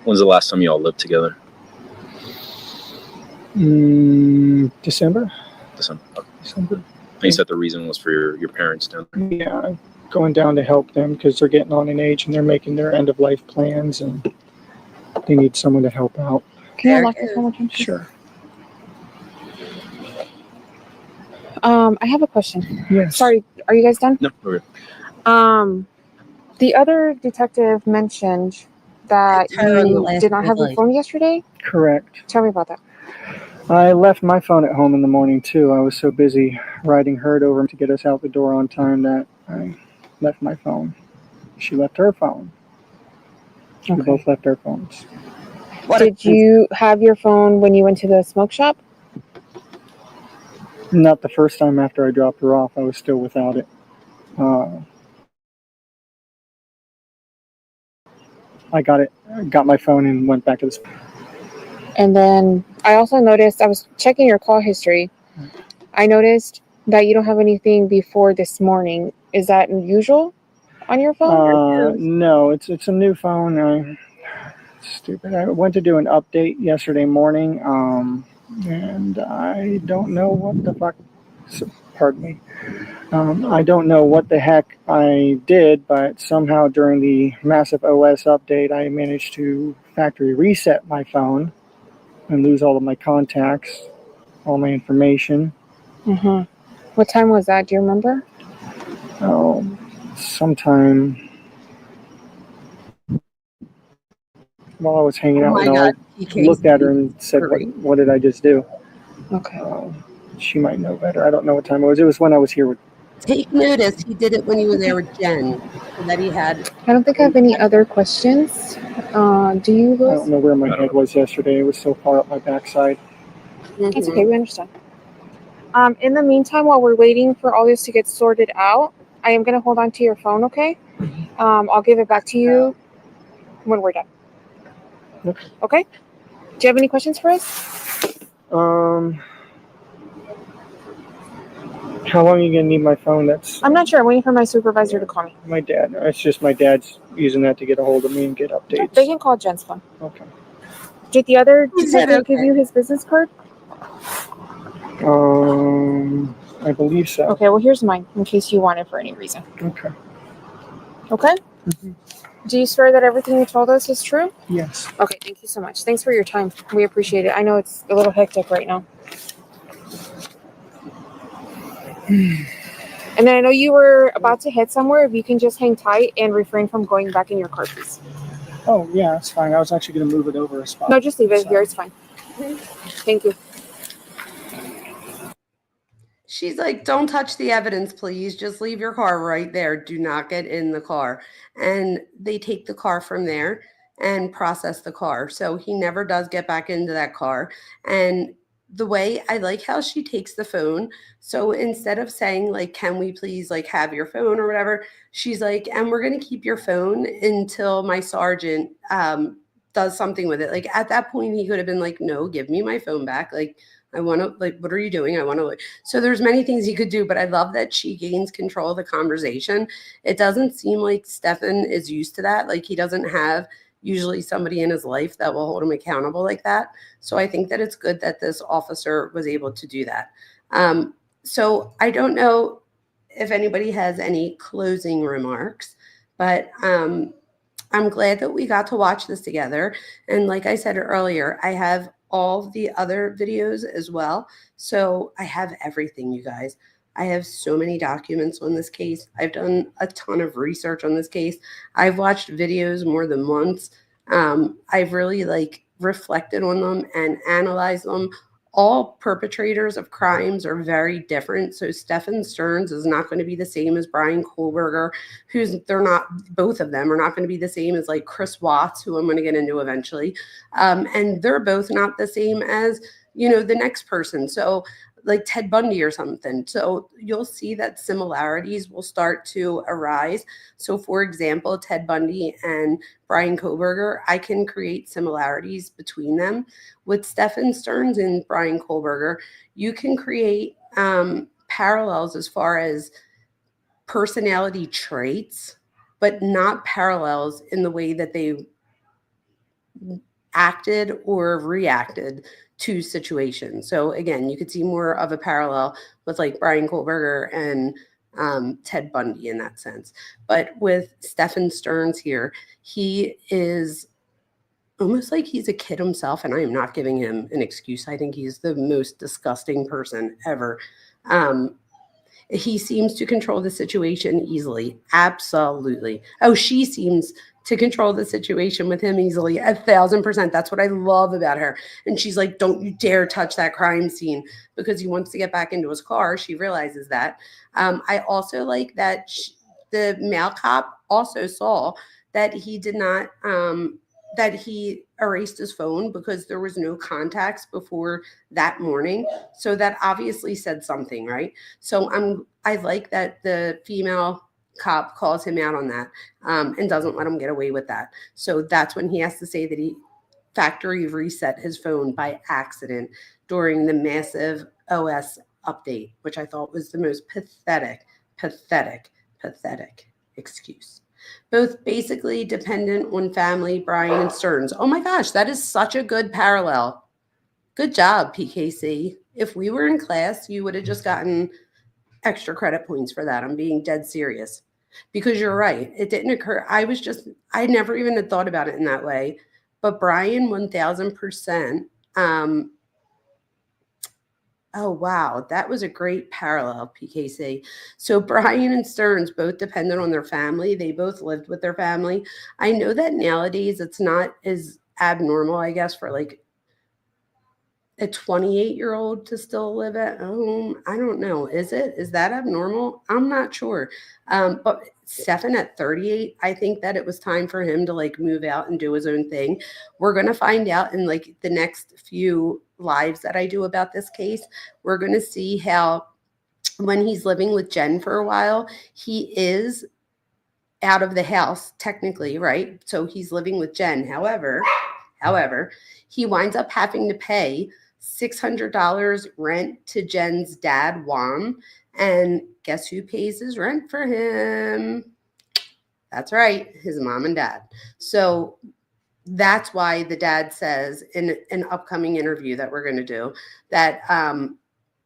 When's the last time you all lived together? December. December. Okay. December. And you said the reason was for your parents down there. Yeah, going down to help them because they're getting on in age and they're making their end of life plans and they need someone to help out. Can you unlock this one more time? Sure. I have a question. Yes. Sorry, are you guys done? No, we're good. The other detective mentioned that That's her on the you last did not have your slide. phone yesterday. Correct. Tell me about that. I left my phone at home in the morning too. I was so busy riding Herd over to get us out the door on time that I left my phone. She left her phone. We both left our phones. Did you have your phone when you went to the smoke shop? Not the first time after I dropped her off. I was still without it. I got my phone and went back to the. And then I also noticed, I was checking your call history. I noticed that you don't have anything before this morning. Is that unusual on your phone? No, it's a new phone. Stupid. I went to do an update yesterday morning, and I don't know what the fuck. Pardon me. I don't know what the heck I did, but somehow during the massive OS update, I managed to factory reset my phone and lose all of my contacts, all my information. What time was that? Do you remember? Oh, sometime while I was hanging out, I looked at her and said, what did I just do? Okay. She might know better. I don't know what time it was. It was when I was here with. Take notice, he did it when you were there with Jen. So that he had. I don't think I have any other questions. Do you, Louis? I don't know where my head was yesterday. It was so far up my backside. That's okay. We understand. In the meantime, while we're waiting for all this to get sorted out, I am going to hold on to your phone, okay? I'll give it back to you when we're done. Okay. Okay? Do you have any questions for us? How long are you gonna need my phone? I'm not sure. I'm waiting for my supervisor to call me. My dad. It's just my dad's using that to get a hold of me and get updates. They can call Jen's phone. Okay. Did the other Is that detective give okay? you his business card? I believe so. Okay, well, here's mine in case you want it for any reason. Okay. Okay? Mm-hmm. Do you swear that everything you told us is true? Yes. Okay, thank you so much. Thanks for your time. We appreciate it. I know it's a little hectic right now. And then I know you were about to head somewhere. If you can just hang tight and refrain from going back in your car, please. Oh, yeah, that's fine. I was actually going to move it over a spot. No, just leave it here. It's fine. Thank you. She's like, don't touch the evidence, please. Just leave your car right there. Do not get in the car. And they take the car from there and process the car. So he never does get back into that car. And the way I like how she takes the phone. So instead of saying like, can we please like have your phone or whatever, she's like, and we're going to keep your phone until my sergeant does something with it. Like at that point, he could have been like, no, give me my phone back. Like, I want to, like, what are you doing? I want to, so there's many things he could do, but I love that she gains control of the conversation. It doesn't seem like Stephan is used to that. Like he doesn't have usually somebody in his life that will hold him accountable like that. So I think that it's good that this officer was able to do that. So I don't know if anybody has any closing remarks, but I'm glad that we got to watch this together. And like I said earlier, I have all the other videos as well. So I have everything, you guys. I have so many documents on this case. I've done a ton of research on this case. I've watched videos more than once. I've really like reflected on them and analyzed them. All perpetrators of crimes are very different. So Stephan Sterns is not going to be the same as Bryan Kohberger, they're not, both of them are not going to be the same as like Chris Watts, who I'm going to get into eventually. And they're both not the same as, the next person. So like Ted Bundy or something. So you'll see that similarities will start to arise. So for example, Ted Bundy and Bryan Kohberger, I can create similarities between them. With Stephan Sterns and Bryan Kohberger, you can create parallels as far as personality traits, but not parallels in the way that they acted or reacted to situations. So again, you could see more of a parallel with like Bryan Kohberger and Ted Bundy in that sense. But with Stephan Sterns here, he is almost like he's a kid himself, and I am not giving him an excuse. I think he's the most disgusting person ever. He seems to control the situation easily. Absolutely. Oh, she seems to control the situation with him easily. 1,000%. That's what I love about her. And she's like, don't you dare touch that crime scene, because he wants to get back into his car. She realizes that. I also like that the male cop also saw that he did not, that he erased his phone because there was no contacts before that morning. So that obviously said something, right? So I like that the female cop calls him out on that and doesn't let him get away with that. So that's when he has to say that he factory reset his phone by accident during the massive OS update, which I thought was the most pathetic excuse. Both basically dependent on family, Bryan and Sterns. Oh my gosh, that is such a good parallel. Good job, PKC. If we were in class, you would have just gotten extra credit points for that. I'm being dead serious, because you're right. It didn't occur. I never even had thought about it in that way. But Bryan, 1,000%. Oh, wow. That was a great parallel, PKC. So Bryan and Sterns both depended on their family. They both lived with their family. I know that nowadays it's not as abnormal, I guess, for like a 28-year-old to still live at home. I don't know. Is that abnormal? I'm not sure. But Stephan at 38, I think that it was time for him to like move out and do his own thing. We're going to find out in like the next few lives that I do about this case, we're going to see how when he's living with Jenn for a while, he is out of the house technically, right? So he's living with Jenn. However, he winds up having to pay $600 rent to Jenn's dad, Juan. And guess who pays his rent for him? That's right, his mom and dad. So that's why the dad says in an upcoming interview that we're going to do that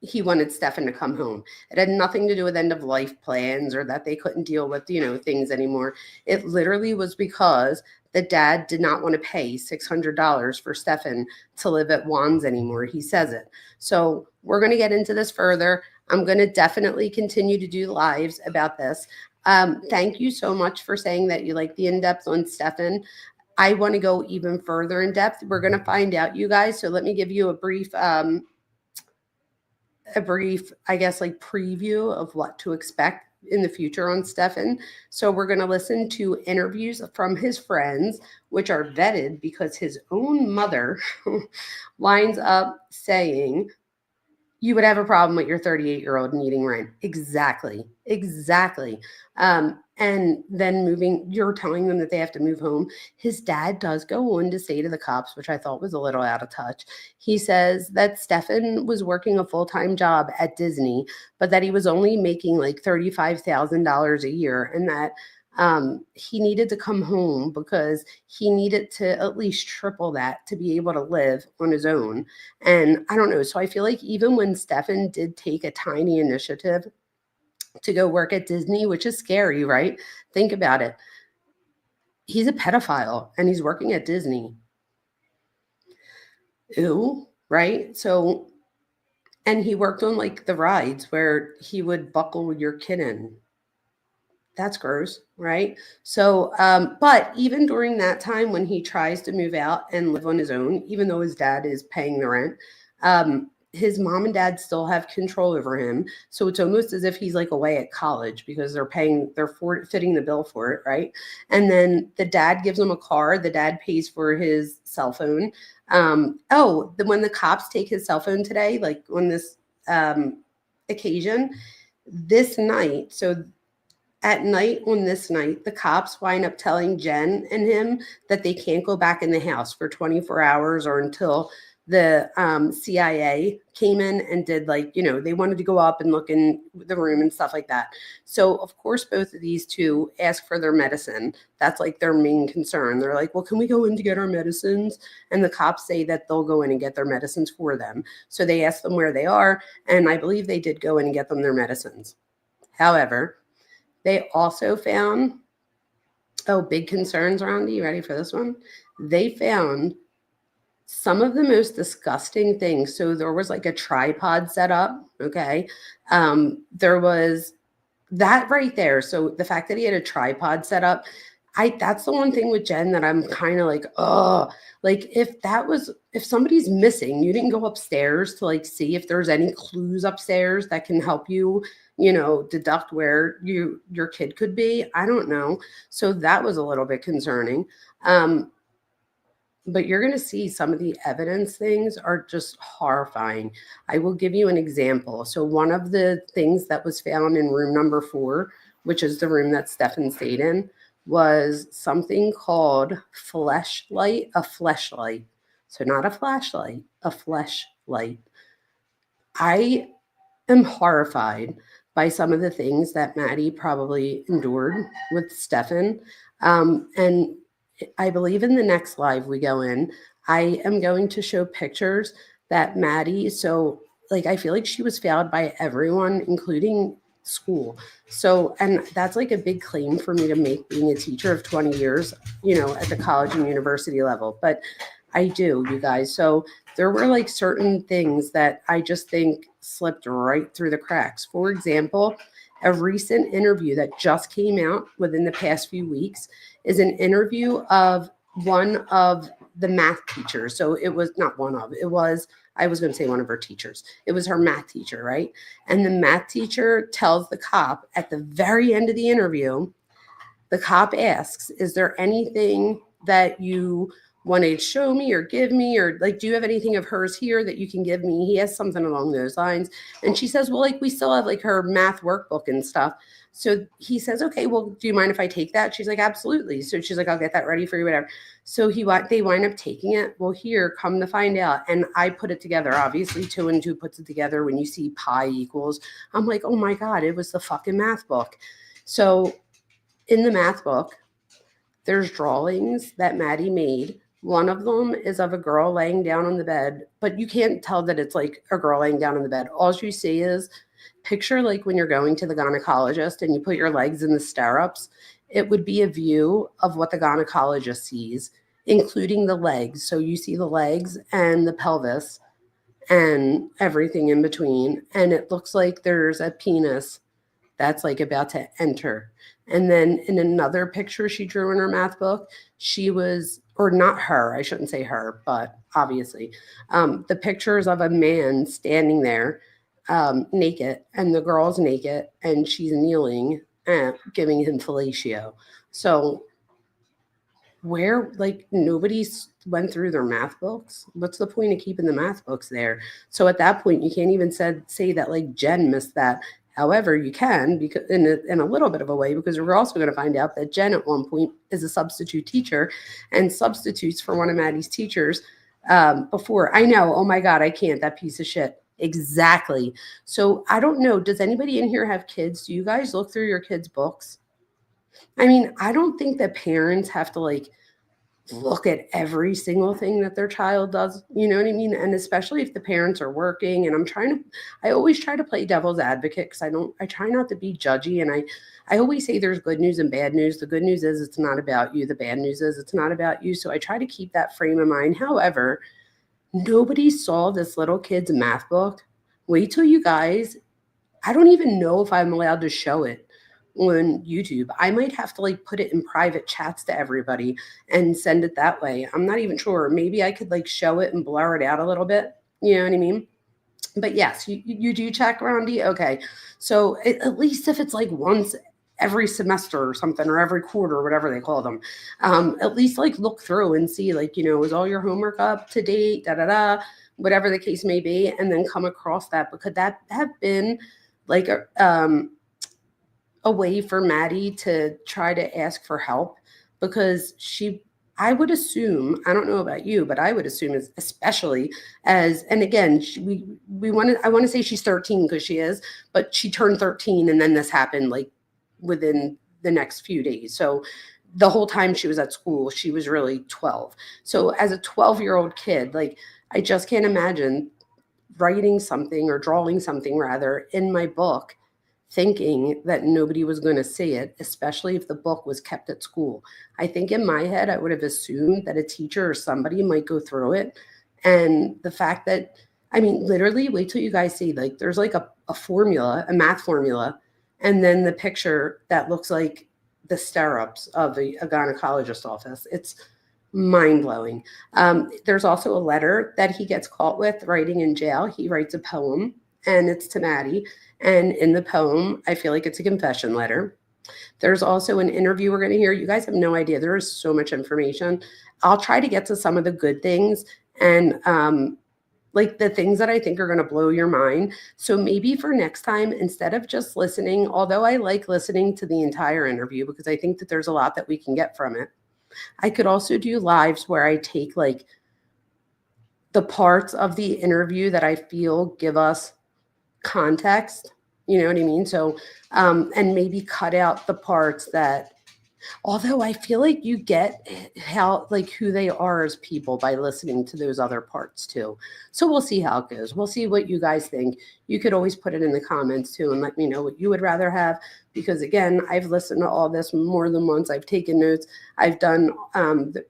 he wanted Stephan to come home. It had nothing to do with end of life plans or that they couldn't deal with, things anymore. It literally was because the dad did not want to pay $600 for Stephan to live at Juan's anymore. He says it. So we're going to get into this further. I'm going to definitely continue to do lives about this. Thank you so much for saying that you like the in-depth on Stephan. I want to go even further in depth. We're going to find out, you guys. So let me give you a brief, I guess, like preview of what to expect in the future on Stephan. So we're going to listen to interviews from his friends, which are vetted because his own mother winds up saying, you would have a problem with your 38-year-old needing rent. Exactly. And then you're telling them that they have to move home. His dad does go on to say to the cops, which I thought was a little out of touch. He says that Stephan was working a full-time job at Disney, but that he was only making like $35,000 a year, and that he needed to come home because he needed to at least triple that to be able to live on his own. And I don't know. So I feel like even when Stephan did take a tiny initiative to go work at Disney, which is scary, right? Think about it. He's a pedophile and he's working at Disney. Ew, right? So, and he worked on like the rides where he would buckle your kid in. That's gross, right? So, but even during that time when he tries to move out and live on his own, even though his dad is paying the rent, his mom and dad still have control over him. So it's almost as if he's like away at college because they're fitting the bill for it, right? And then the dad gives him a car. The dad pays for his cell phone. When the cops take his cell phone today, like on this occasion, this night, so at night on this night, the cops wind up telling Jenn and him that they can't go back in the house for 24 hours or until the CIA came in and did they wanted to go up and look in the room and stuff like that. So of course, both of these two ask for their medicine. That's like their main concern. They're like, well, can we go in to get our medicines? And the cops say that they'll go in and get their medicines for them. So they ask them where they are. And I believe they did go in and get them their medicines. However, they also found, big concerns, Rondi. You ready for this one? They found some of the most disgusting things. So there was like a tripod set up, okay? There was that right there. So the fact that he had a tripod set up, that's the one thing with Jenn that I'm kind of like, oh, like if somebody's missing, you didn't go upstairs to like see if there's any clues upstairs that can help you, deduct where your kid could be. I don't know. So that was a little bit concerning. But you're going to see some of the evidence things are just horrifying. I will give you an example. So one of the things that was found in room number 4, which is the room that Stephan stayed in, was something called a fleshlight. So not a flashlight, a fleshlight. I am horrified by some of the things that Maddie probably endured with Stephan. And I believe in the next live we go in, I am going to show pictures that Maddie, so like I feel like she was failed by everyone, including school. So, and that's like a big claim for me to make being a teacher of 20 years, at the college and university level. But I do, you guys. So there were like certain things that I just think slipped right through the cracks. For example, a recent interview that just came out within the past few weeks is an interview of one of the math teachers. So it was not one of, it was, I was going to say one of her teachers. It was her math teacher, right? And the math teacher tells the cop at the very end of the interview, the cop asks, is there anything that you wanted to show me or give me, or like, do you have anything of hers here that you can give me? He has something along those lines. And she says, well, like, we still have like her math workbook and stuff. So he says, okay, well, do you mind if I take that? She's like, absolutely. So she's like, I'll get that ready for you, whatever. So they wind up taking it. Well, here, come to find out. And I put it together. Obviously, 2 and 2 puts it together. When you see pi equals, I'm like, oh my God, it was the fucking math book. So in the math book, there's drawings that Maddie made. One of them is of a girl laying down on the bed, but you can't tell that it's like a girl laying down on the bed. All you see is picture like when you're going to the gynecologist and you put your legs in the stirrups. It would be a view of what the gynecologist sees, including the legs. So you see the legs and the pelvis and everything in between. And it looks like there's a penis that's like about to enter. And then in another picture she drew in her math book, she was, or not her, I shouldn't say her, but obviously, the pictures of a man standing there naked, and the girl's naked, and she's kneeling and giving him fellatio. So where, like, nobody's went through their math books. What's the point of keeping the math books there? So at that point, you can't even say that like Jenn missed that. However, you can, because in a little bit of a way, because we're also going to find out that Jenn at one point is a substitute teacher and substitutes for one of Maddie's teachers before. I know, oh my God, I can't, that piece of shit. Exactly. So I don't know, does anybody in here have kids? Do you guys look through your kids' books? I mean, I don't think that parents have to like look at every single thing that their child does, you know what I mean? And especially if the parents are working, and I always try to play devil's advocate, because I try not to be judgy. And I always say there's good news and bad news. The good news is it's not about you. The bad news is it's not about you. So I try to keep that frame of mind. However, nobody saw this little kid's math book. Wait till you guys, I don't even know if I'm allowed to show it on YouTube. I might have to like put it in private chats to everybody and send it that way. I'm not even sure. Maybe I could like show it and blur it out a little bit. You know what I mean? But yes, you do check, Rondi. Okay. So at least if it's like once every semester or something, or every quarter, or whatever they call them, at least like look through and see like, you know, is all your homework up to date, whatever the case may be, and then come across that. Because that have been like a way for Maddie to try to ask for help, because I would assume, I don't know about you, but I would assume, especially as, and again, I want to say she's 13 because she is, but she turned 13 and then this happened like within the next few days. So the whole time she was at school, she was really 12. So as a 12-year-old kid, like, I just can't imagine writing something, or drawing something rather, in my book, thinking that nobody was going to see it, especially if the book was kept at school. I think in my head, I would have assumed that a teacher or somebody might go through it. And the fact that, I mean, literally, wait till you guys see, like, there's like a formula, a math formula, and then the picture that looks like the stirrups of a gynecologist office. It's mind-blowing. There's also a letter that he gets caught with writing in jail. He writes a poem, and it's to Maddie. And in the poem, I feel like it's a confession letter. There's also an interview we're going to hear. You guys have no idea. There is so much information. I'll try to get to some of the good things and like the things that I think are going to blow your mind. So maybe for next time, instead of just listening, although I like listening to the entire interview because I think that there's a lot that we can get from it, I could also do lives where I take like the parts of the interview that I feel give us context, you know what I mean? So, and maybe cut out the parts that, although I feel like you get how, like, who they are as people by listening to those other parts too. So we'll see how it goes. We'll see what you guys think. You could always put it in the comments too and let me know what you would rather have, because again, I've listened to all this more than once. I've taken notes. I've done,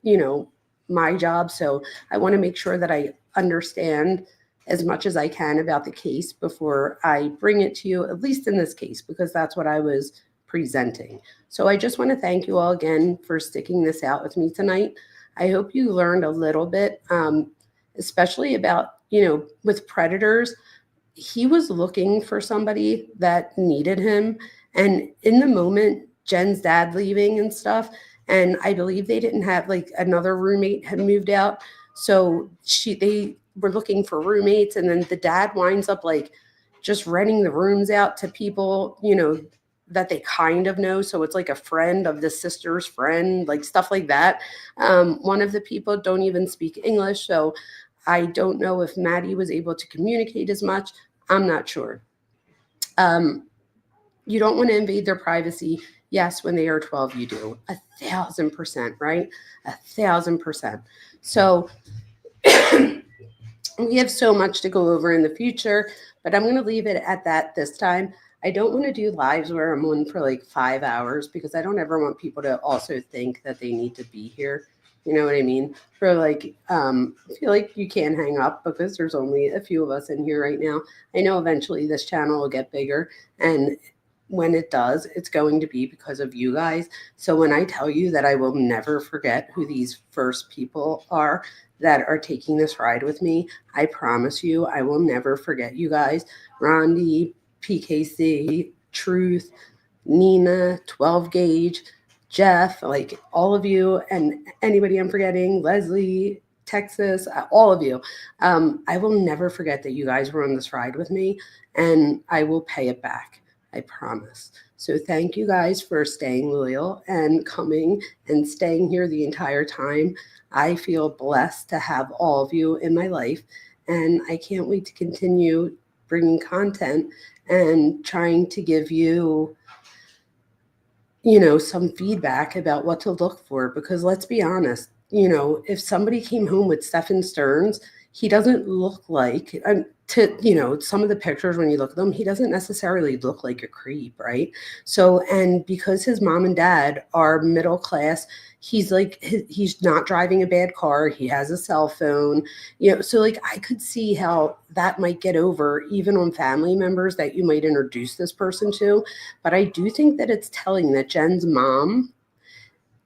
you know, my job. So I want to make sure that I understand as much as I can about the case before I bring it to you, at least in this case, because that's what I was presenting. So I just want to thank you all again for sticking this out with me tonight. I hope you learned a little bit, especially about, you know, with predators. He was looking for somebody that needed him. And in the moment, Jen's dad leaving and stuff, And I believe they didn't have, like, another roommate had moved out. So they were looking for roommates. And then the dad winds up like just renting the rooms out to people, that they kind of know. So it's like a friend of the sister's friend, like stuff like that. One of the people don't even speak English. So I don't know if Maddie was able to communicate as much. I'm not sure. You don't want to invade their privacy. Yes, when they are 12, you do. 1,000%, right? 1,000%. So we have so much to go over in the future, but I'm going to leave it at that this time. I don't want to do lives where I'm on for like 5 hours, because I don't ever want people to also think that they need to be here. You know what I mean? For like, I feel like you can't hang up because there's only a few of us in here right now. I know eventually this channel will get bigger, and when it does, it's going to be because of you guys. So when I tell you that I will never forget who these first people are that are taking this ride with me, I promise you, I will never forget you guys. Rondi, PKC, Truth, Nina, 12 Gauge, Jeff, like all of you, and anybody I'm forgetting, Leslie, Texas, all of you. I will never forget that you guys were on this ride with me, and I will pay it back. I promise. So thank you guys for staying loyal and coming and staying here the entire time. I feel blessed to have all of you in my life, and I can't wait to continue bringing content and trying to give you, some feedback about what to look for. Because let's be honest, if somebody came home with Stephan Sterns, he doesn't look like, some of the pictures, when you look at them, he doesn't necessarily look like a creep, right? So, and because his mom and dad are middle class, he's not driving a bad car. He has a cell phone, so like I could see how that might get over even on family members that you might introduce this person to. But I do think that it's telling that Jenn's mom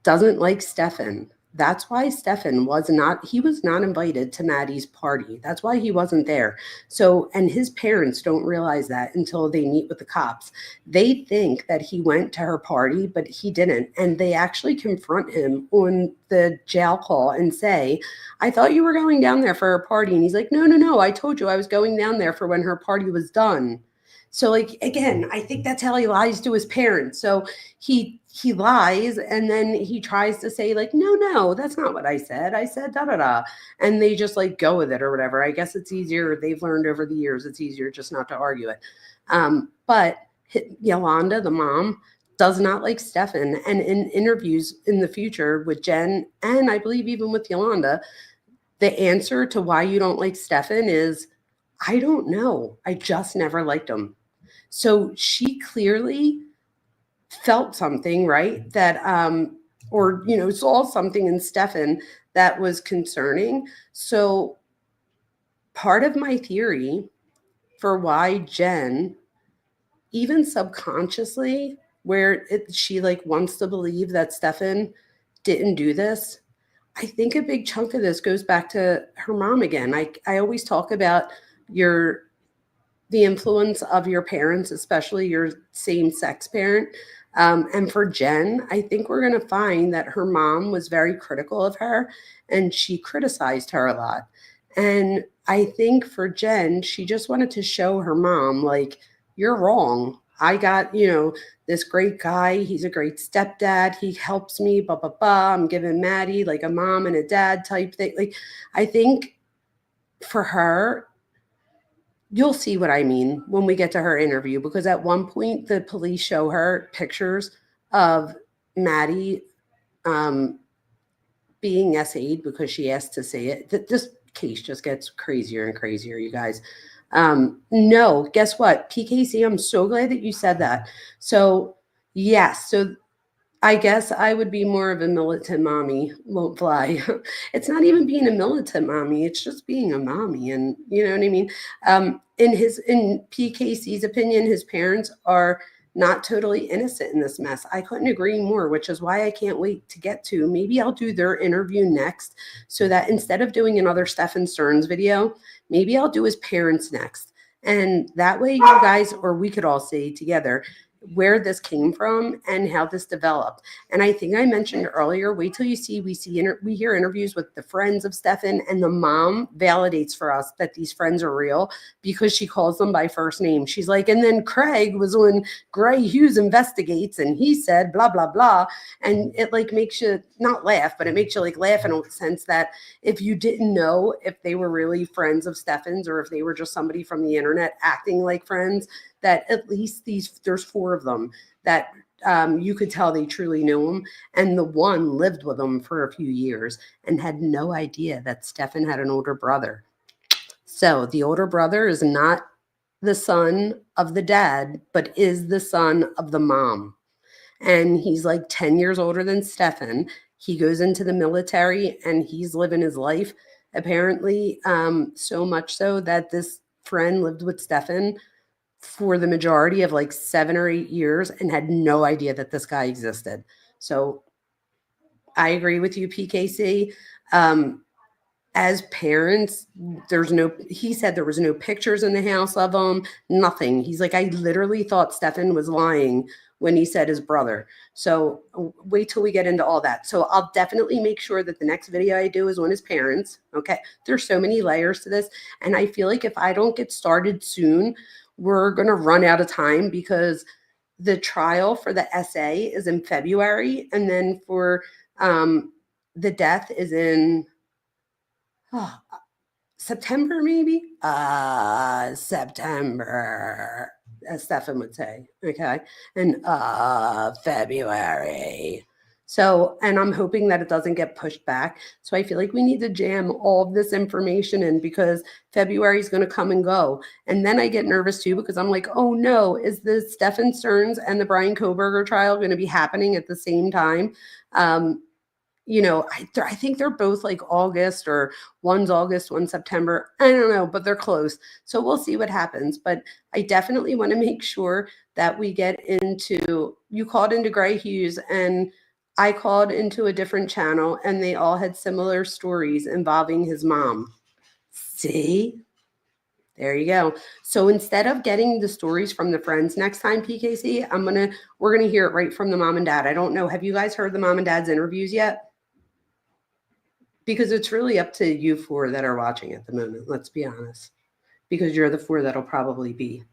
doesn't like Stephan. That's why Stephan was not invited to Maddie's party. That's why he wasn't there. So, and his parents don't realize that until they meet with the cops. They think that he went to her party, but he didn't. And they actually confront him on the jail call and say, I thought you were going down there for a party. And he's like, no. I told you I was going down there for when her party was done. So, like, again, I think that's how he lies to his parents. So he lies, and then he tries to say, like, no, that's not what I said. I said da-da-da. And they just, like, go with it or whatever. I guess it's easier. They've learned over the years it's easier just not to argue it. But Yolanda, the mom, does not like Stephan. And in interviews in the future with Jenn, and I believe even with Yolanda, the answer to why you don't like Stephan is, I don't know. I just never liked him. So she clearly felt something, right? That, saw something in Stephan that was concerning. So part of my theory for why Jenn, even subconsciously, where she like wants to believe that Stephan didn't do this, I think a big chunk of this goes back to her mom again. I always talk about the influence of your parents, especially your same-sex parent. And for Jenn, I think we're going to find that her mom was very critical of her, and she criticized her a lot. And I think for Jenn, she just wanted to show her mom, like, you're wrong. I got, this great guy. He's a great stepdad. He helps me, blah, blah, blah. I'm giving Maddie like a mom and a dad type thing. Like, I think for her, you'll see what I mean when we get to her interview, because at one point the police show her pictures of Maddie being SA'd because she asked to see it. This case just gets crazier and crazier, you guys. No, guess what? PKC, I'm so glad that you said that. So, yes. So I guess I would be more of a militant mommy. Won't fly. It's not even being a militant mommy. It's just being a mommy. And you know what I mean? In PKC's opinion, his parents are not totally innocent in this mess. I couldn't agree more, which is why I can't wait to get to. Maybe I'll do their interview next, so that instead of doing another Stephan Sterns video, maybe I'll do his parents next. And that way you guys, or we could all say together, where this came from and how this developed. And I think I mentioned earlier, wait till you see, we hear interviews with the friends of Stephan, and the mom validates for us that these friends are real because she calls them by first name. She's like, and then Craig was on Gray Hughes Investigates and he said blah, blah, blah. And it like makes you not laugh, but it makes you like laugh in a sense that if you didn't know if they were really friends of Stephan's or if they were just somebody from the internet acting like friends, that at least there's 4 of them that you could tell they truly knew him. And the one lived with him for a few years and had no idea that Stephan had an older brother. So the older brother is not the son of the dad, but is the son of the mom. And he's like 10 years older than Stephan. He goes into the military and he's living his life, apparently, so much so that this friend lived with Stephan for the majority of like 7 or 8 years and had no idea that this guy existed. So I agree with you, PKC. As parents, he said there was no pictures in the house of him, nothing. He's like, I literally thought Stephan was lying when he said his brother. So wait till we get into all that. So I'll definitely make sure that the next video I do is on his parents. Okay. There's so many layers to this. And I feel like if I don't get started soon, we're going to run out of time because the trial for the essay is in February. And then for the death is in September, maybe? September, as Stephan would say. Okay. And February. So, and I'm hoping that it doesn't get pushed back. So I feel like we need to jam all of this information in because February is going to come and go. And then I get nervous too because I'm like, oh no, is the Stephan Sterns and the Brian Kohberger trial going to be happening at the same time? You know, I think they're both like August, or one's August, one's September. I don't know, but they're close. So we'll see what happens. But I definitely want to make sure that we get into, you called into Gray Hughes and I called into a different channel and they all had similar stories involving his mom. See? There you go. So instead of getting the stories from the friends next time, PKC, we're going to hear it right from the mom and dad. I don't know. Have you guys heard the mom and dad's interviews yet? Because it's really up to you 4 that are watching at the moment. Let's be honest, because you're the 4 that'll probably be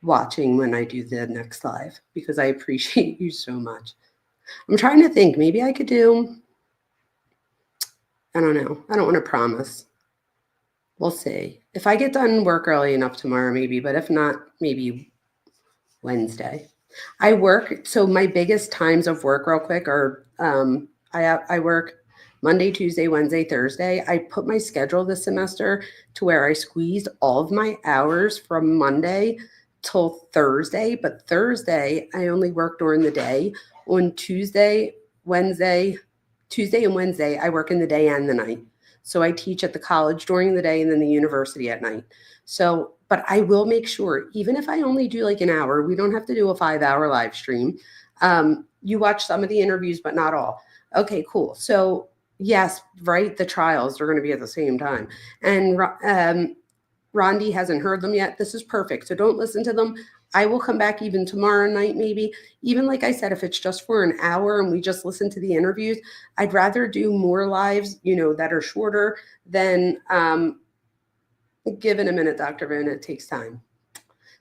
watching when I do the next live, because I appreciate you so much. I'm trying to think, maybe I could do, I don't know. I don't want to promise. We'll see. If I get done work early enough tomorrow, maybe, but if not, maybe Wednesday. I work, so my biggest times of work real quick are, I work Monday, Tuesday, Wednesday, Thursday. I put my schedule this semester to where I squeezed all of my hours from Monday till Thursday. But Thursday, I only work during the day. On Tuesday and Wednesday, I work in the day and the night. So I teach at the college during the day and then the university at night. So, but I will make sure, even if I only do like an hour, we don't have to do a 5-hour live stream. You watch some of the interviews, but not all. Okay, cool. So yes, right. The trials are going to be at the same time. And Rondi hasn't heard them yet. This is perfect. So don't listen to them. I will come back even tomorrow night, maybe. Even like I said, if it's just for an hour and we just listen to the interviews, I'd rather do more lives, you know, that are shorter than give it a minute, Dr. Van, it takes time.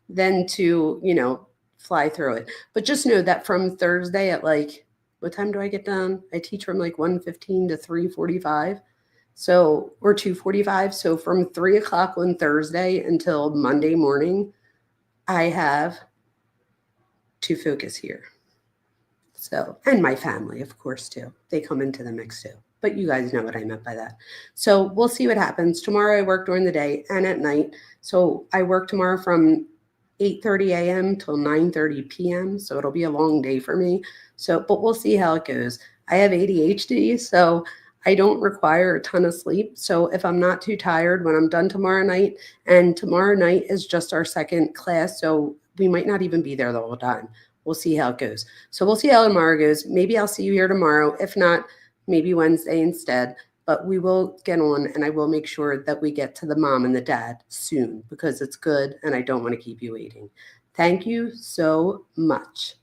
Than to, you know, fly through it. But just know that from Thursday at like, what time do I get done? I teach from like 1:15 to 3:45. So, or 2:45. So from 3 o'clock on Thursday until Monday morning, I have to focus here. So, and my family, of course, too. They come into the mix too. But you guys know what I meant by that. So we'll see what happens. Tomorrow I work during the day and at night. So I work tomorrow from 8:30 a.m. till 9:30 p.m. So it'll be a long day for me. So, but we'll see how it goes. I have ADHD, so I don't require a ton of sleep. So if I'm not too tired when I'm done tomorrow night, and tomorrow night is just our second class, so we might not even be there the whole time. We'll see how it goes. So we'll see how tomorrow goes. Maybe I'll see you here tomorrow. If not, maybe Wednesday instead. But we will get on, and I will make sure that we get to the mom and the dad soon because it's good, and I don't want to keep you waiting. Thank you so much.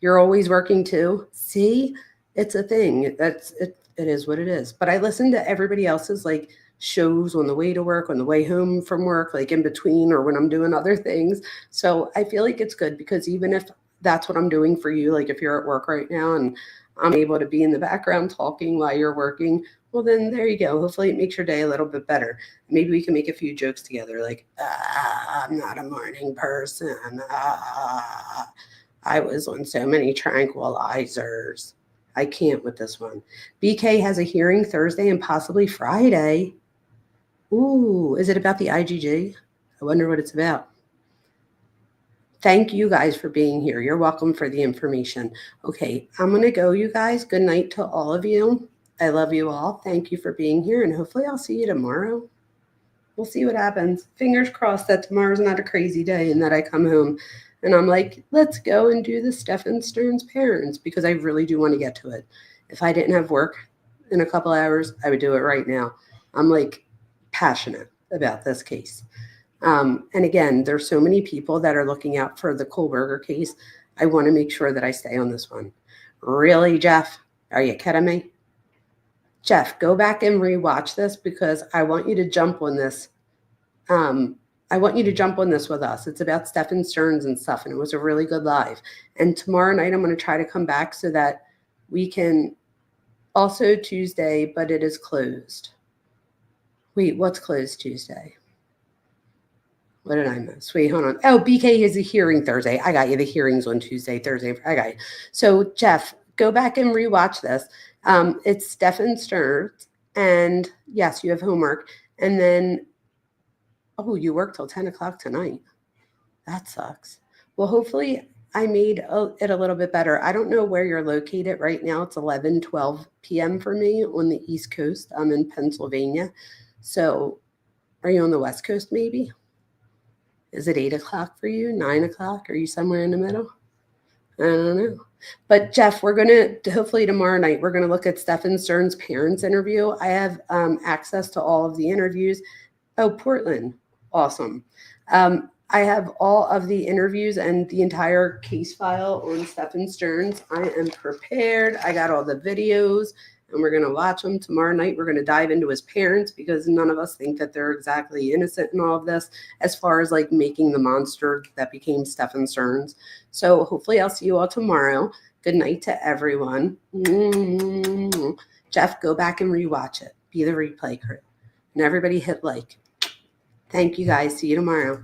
You're always working too. See, it's a thing. It is what it is. But I listen to everybody else's like shows on the way to work, on the way home from work, like in between or when I'm doing other things. So I feel like it's good because even if that's what I'm doing for you, like if you're at work right now and I'm able to be in the background talking while you're working, well, then there you go. Hopefully it makes your day a little bit better. Maybe we can make a few jokes together like, I'm not a morning person. I was on so many tranquilizers. I can't with this one. BK has a hearing Thursday and possibly Friday. Ooh, is it about the IGG? I wonder what it's about. Thank you guys for being here. You're welcome for the information. Okay, I'm going to go, you guys. Good night to all of you. I love you all. Thank you for being here, and hopefully I'll see you tomorrow. We'll see what happens. Fingers crossed that tomorrow's not a crazy day and that I come home and I'm like, let's go and do the Stephan Sterns parents because I really do want to get to it. If I didn't have work in a couple hours, I would do it right now. I'm like passionate about this case. And again, there's so many people that are looking out for the Kohlberger case. I want to make sure that I stay on this one. Really, Jeff? Are you kidding me? Jeff, go back and rewatch this because I want you to jump on this. I want you to jump on this with us. It's about Stephan Sterns and stuff, and it was a really good live. And tomorrow night, I'm going to try to come back so that we can also Tuesday, but it is closed. Wait, what's closed Tuesday? What did I miss? Wait, hold on. Oh, BK has a hearing Thursday. I got you. The hearing's on Tuesday, Thursday. I got you. So, Jeff, go back and rewatch this. It's Stephan Sterns. And yes, you have homework. And then, oh, you work till 10 o'clock tonight. That sucks. Well, hopefully I made it a little bit better. I don't know where you're located right now. It's 11:12 p.m. for me on the East Coast. I'm in Pennsylvania. So are you on the West Coast maybe? Is it 8 o'clock for you? 9 o'clock? Are you somewhere in the middle? I don't know. But Jeff, we're going to, hopefully tomorrow night, we're going to look at Stephan Sterns' parents interview. I have access to all of the interviews. Oh, Portland. Awesome. I have all of the interviews and the entire case file on Stephan Sterns. I am prepared. I got all the videos. And we're going to watch them tomorrow night. We're going to dive into his parents because none of us think that they're exactly innocent in all of this as far as like making the monster that became Stephan Sterns. So hopefully I'll see you all tomorrow. Good night to everyone. Jeff, go back and rewatch it. Be the replay crew. And everybody hit like. Thank you guys. See you tomorrow.